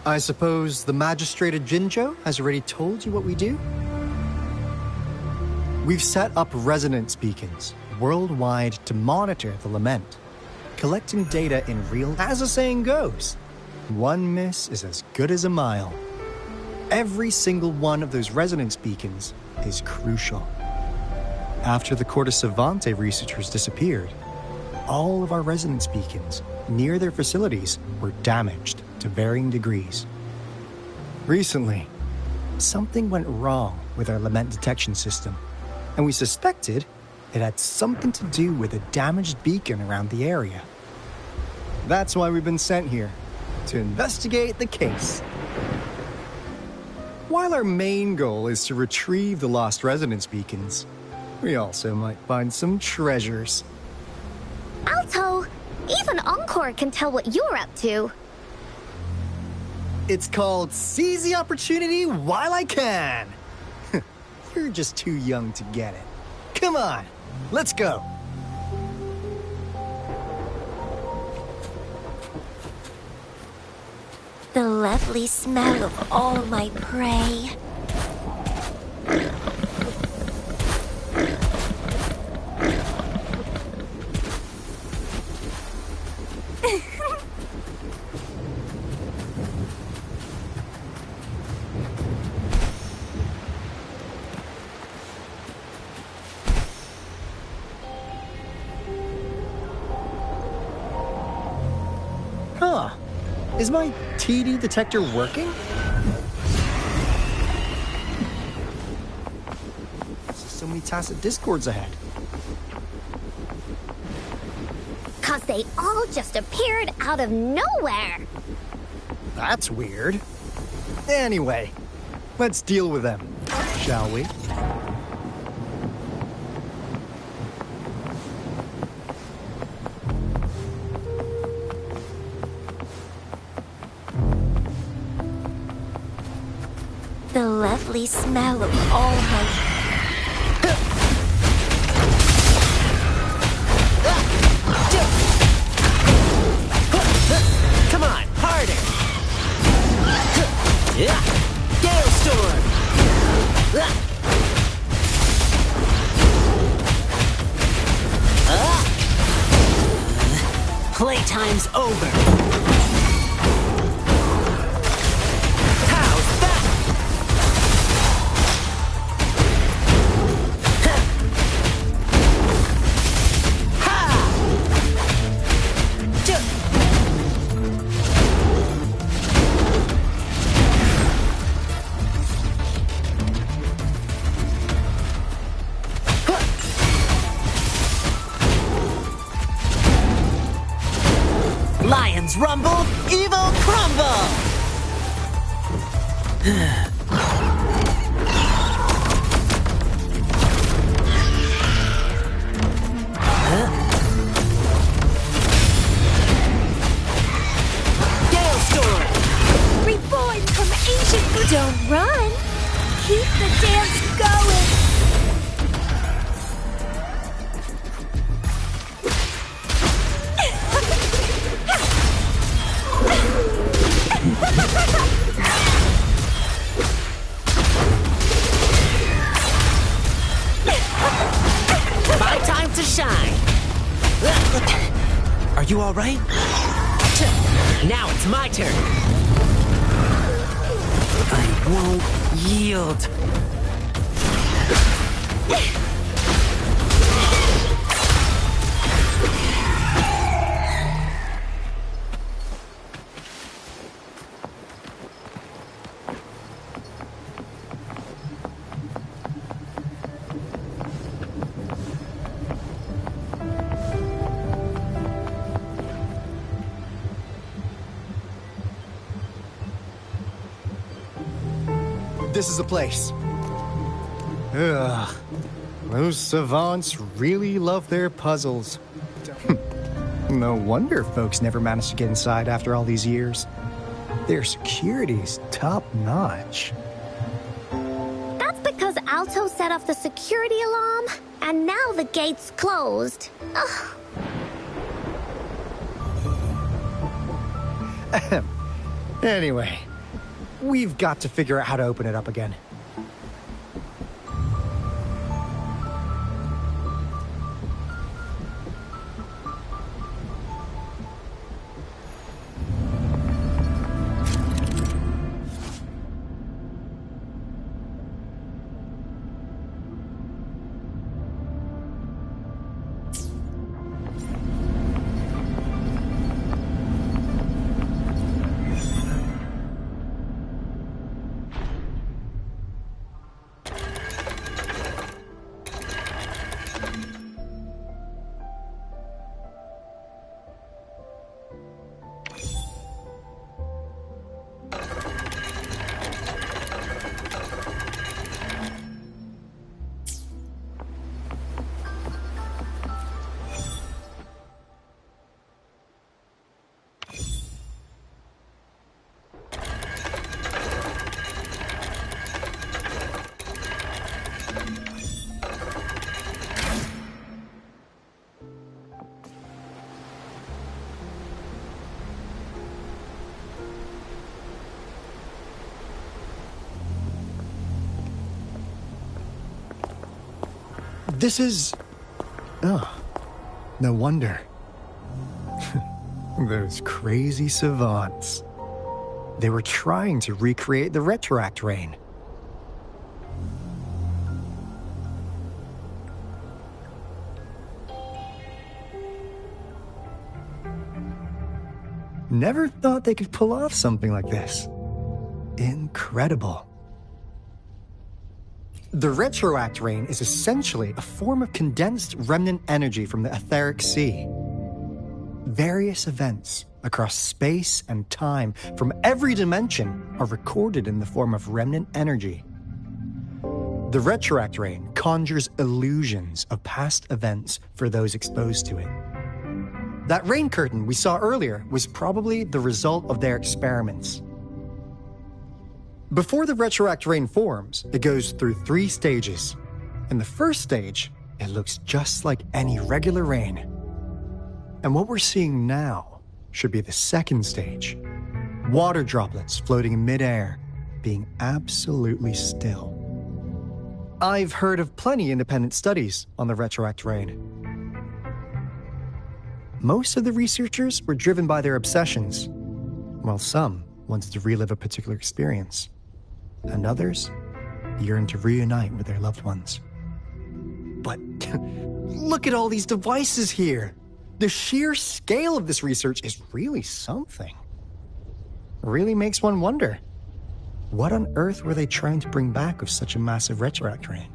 I suppose the magistrate at Jinzhou has already told you what we do? We've set up resonance beacons worldwide to monitor the lament, collecting data in real. As the saying goes, one miss is as good as a mile. Every single one of those resonance beacons is crucial. After the Corte Savante researchers disappeared, all of our resonance beacons near their facilities were damaged to varying degrees. Recently, something went wrong with our lament detection system, and we suspected it had something to do with a damaged beacon around the area. That's why we've been sent here, to investigate the case. While our main goal is to retrieve the lost resonance beacons, we also might find some treasures. Alto, even Encore can tell what you're up to. It's called Seize the Opportunity While I Can. You're just too young to get it. Come on, let's go. The lovely smell of all my prey. Huh. Is my TD detector working? So many tacit discords ahead. 'Cause they all just appeared out of nowhere. That's weird. Anyway, let's deal with them, shall we? The lovely smell of all my... Come on, harder! Gale Storm! Playtime's over! How's that? Lions rumble, evil crumble! Gale Storm! Reborn from ancient... Don't run! Keep the dance going! My time to shine! Are you alright? Now it's my turn! I won't yield! This is the place. Ugh. Those savants really love their puzzles. No wonder folks never managed to get inside after all these years. Their security's top-notch. That's because Alto set off the security alarm, and now the gate's closed. Ugh. Anyway, we've got to figure out how to open it up again. This is... Oh, no wonder. Those crazy savants. They were trying to recreate the retroact rain. Never thought they could pull off something like this. Incredible. The retroact rain is essentially a form of condensed remnant energy from the etheric sea. Various events across space and time from every dimension are recorded in the form of remnant energy. The retroact rain conjures illusions of past events for those exposed to it. That rain curtain we saw earlier was probably the result of their experiments. Before the retroact rain forms, it goes through 3 stages. In the first stage, it looks just like any regular rain. And what we're seeing now should be the second stage. Water droplets floating in midair, being absolutely still. I've heard of plenty independent studies on the retroact rain. Most of the researchers were driven by their obsessions, while some wanted to relive a particular experience, and others yearned to reunite with their loved ones. But look at all these devices here! The sheer scale of this research is really something. It really makes one wonder, what on earth were they trying to bring back with such a massive retroact rain?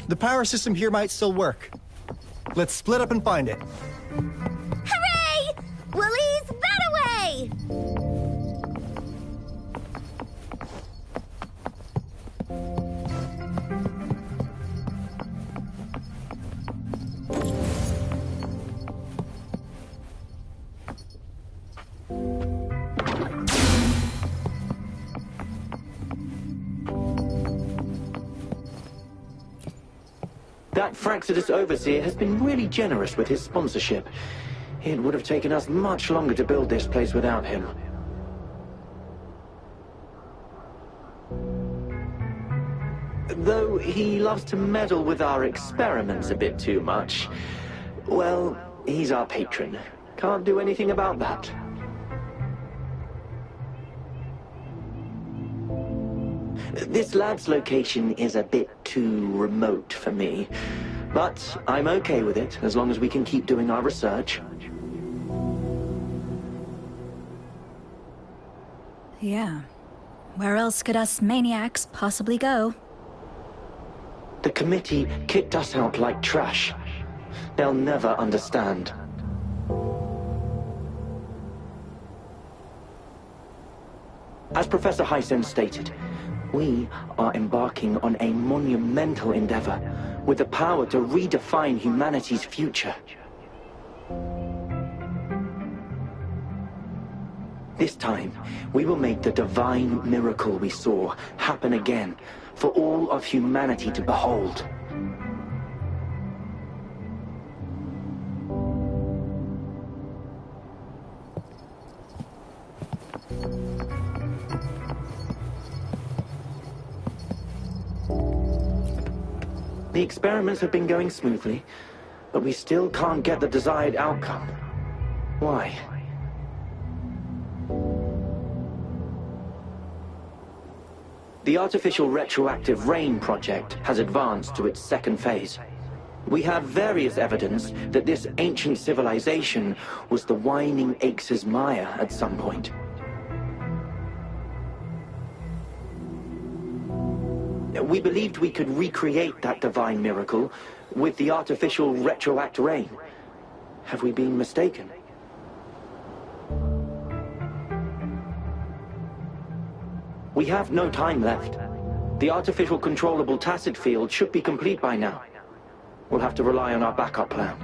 The power system here might still work. Let's split up and find it. Hooray! We'll ease that away! That Fraxidus Overseer has been really generous with his sponsorship. It would have taken us much longer to build this place without him. Though he loves to meddle with our experiments a bit too much. Well, he's our patron. Can't do anything about that. This lab's location is a bit too remote for me, but I'm okay with it as long as we can keep doing our research. Yeah. Where else could us maniacs possibly go? The committee kicked us out like trash. They'll never understand. As Professor Hysen stated, we are embarking on a monumental endeavor with the power to redefine humanity's future. This time, we will make the divine miracle we saw happen again for all of humanity to behold. The experiments have been going smoothly, but we still can't get the desired outcome. Why? The artificial retroactive rain project has advanced to its second phase. We have various evidence that this ancient civilization was the Whining Aches' Maya at some point. We believed we could recreate that divine miracle with the artificial retroact rain. Have we been mistaken? We have no time left. The artificial controllable tacit field should be complete by now. We'll have to rely on our backup plan.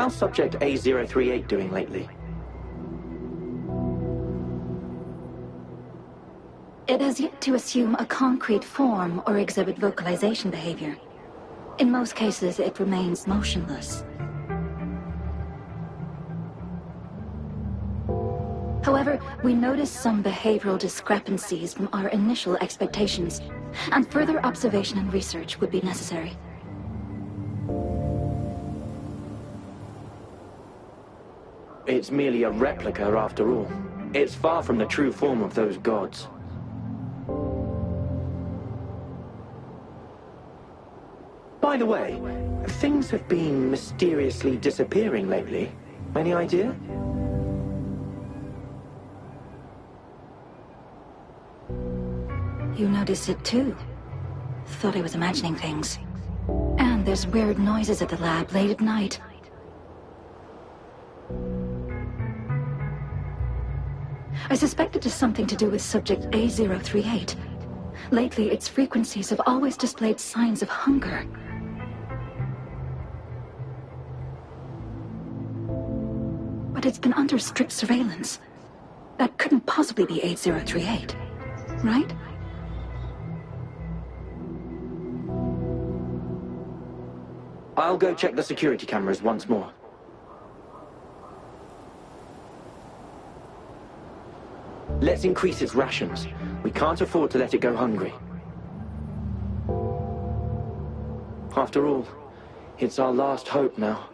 How's Subject A038 doing lately? It has yet to assume a concrete form or exhibit vocalization behavior. In most cases, it remains motionless. However, we noticed some behavioral discrepancies from our initial expectations, and further observation and research would be necessary. It's merely a replica after all. It's far from the true form of those gods. By the way, things have been mysteriously disappearing lately. Any idea? You notice it too. Thought I was imagining things. And there's weird noises at the lab late at night. I suspect it is something to do with Subject A038. Lately, its frequencies have always displayed signs of hunger. But it's been under strict surveillance. That couldn't possibly be A038, right? I'll go check the security cameras once more. Let's increase its rations. We can't afford to let it go hungry. After all, it's our last hope now.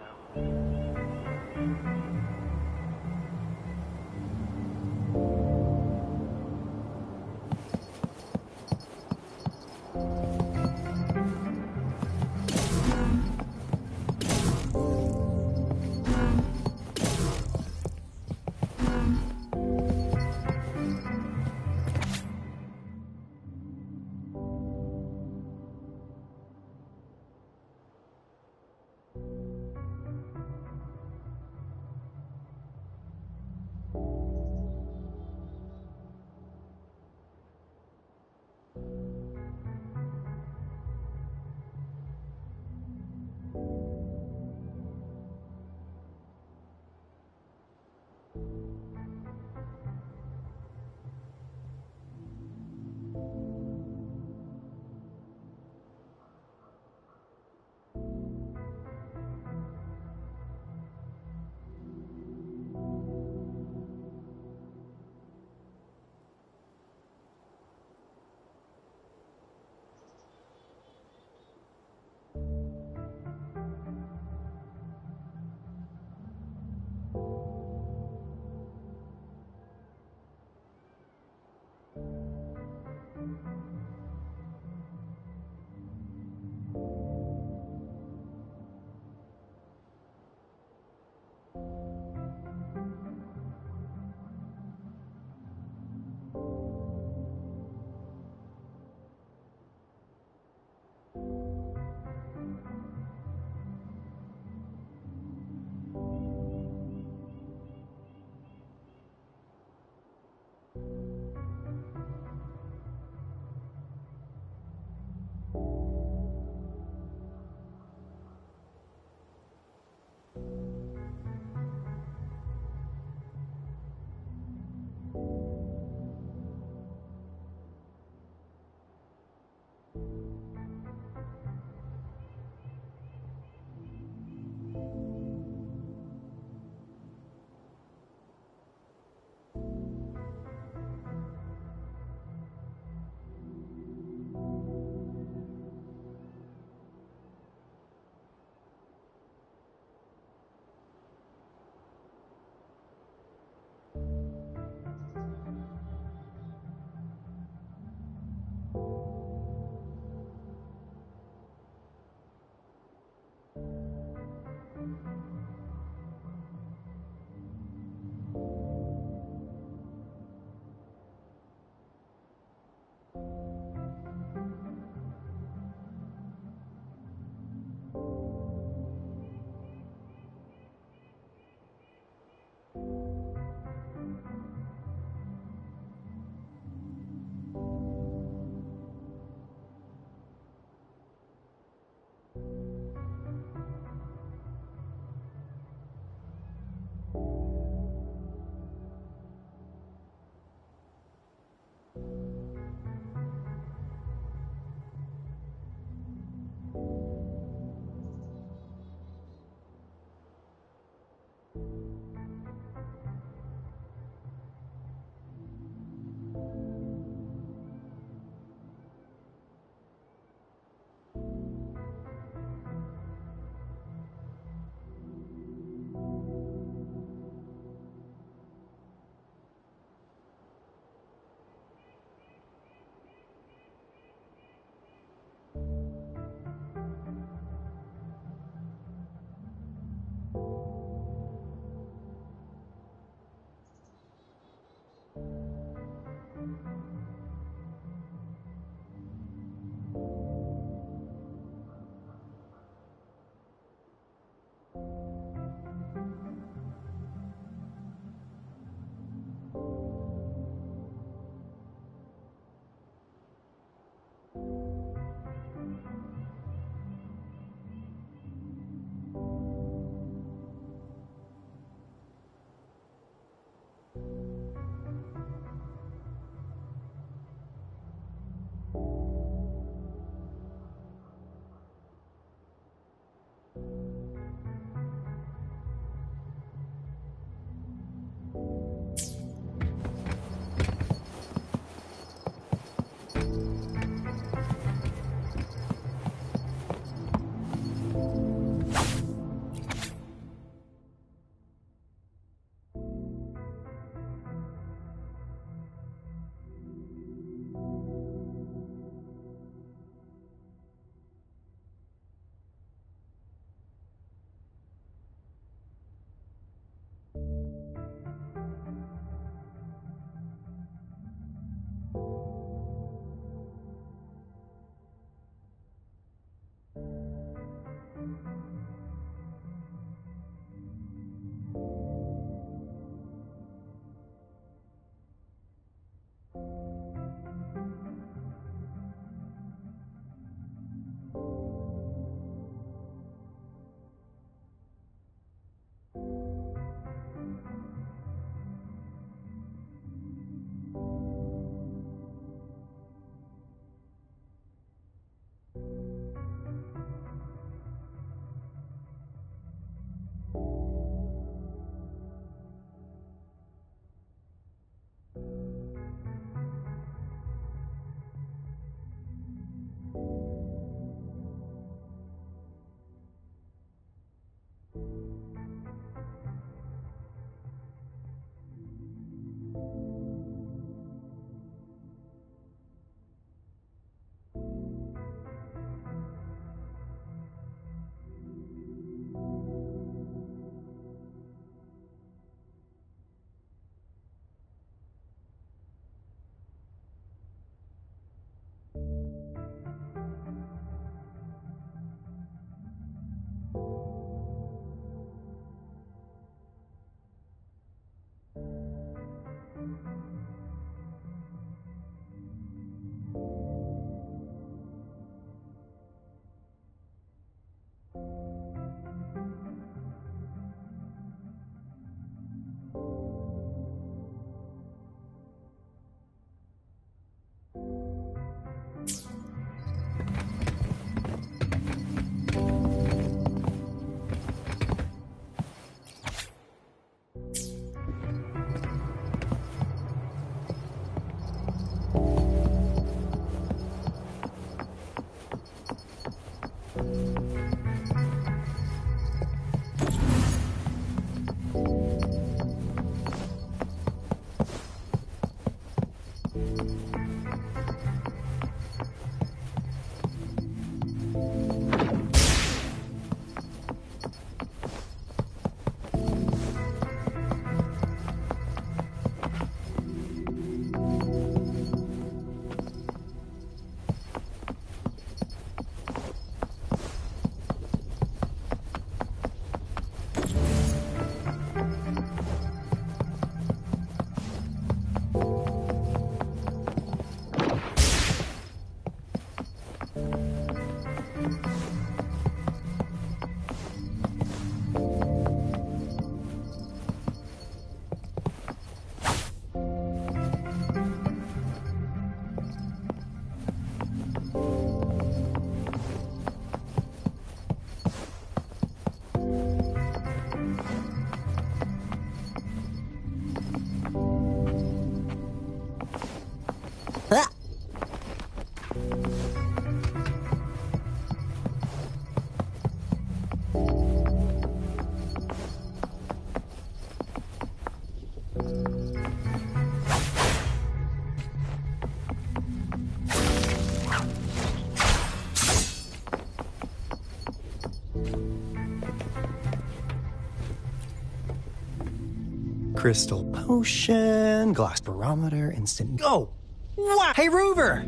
Crystal potion, glass barometer, instant go. Wow. Hey, Rover!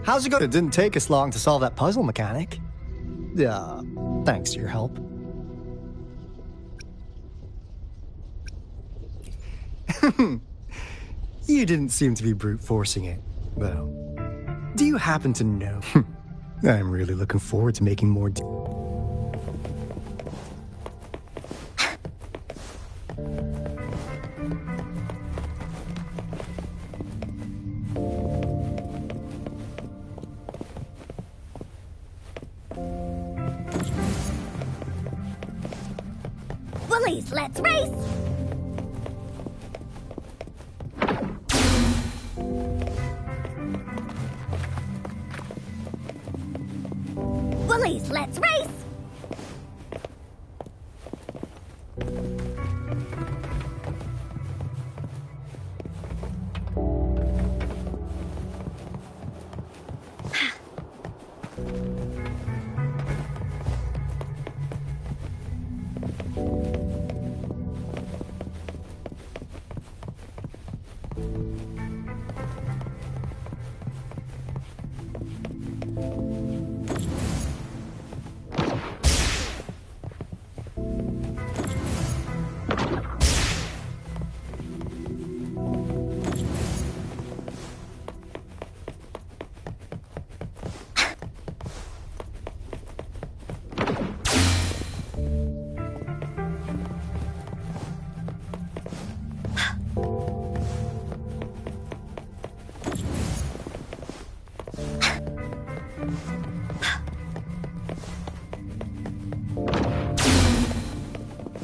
How's it going? It didn't take us long to solve that puzzle mechanic. Thanks to your help. You didn't seem to be brute forcing it, though. Do you happen to know? I'm really looking forward to making more. Bullies, let's race! Bullies, let's race!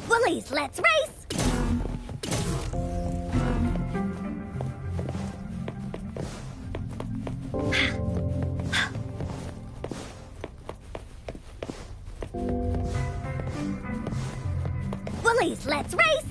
Bullies, let's race! Bullies, let's race!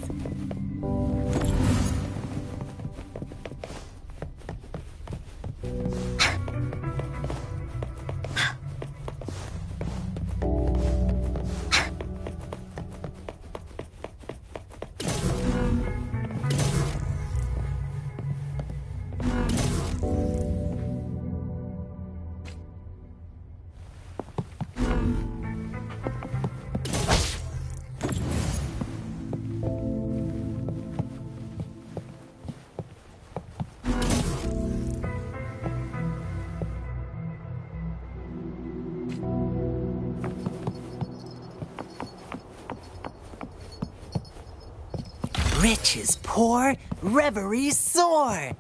Riches pour, reveries soar.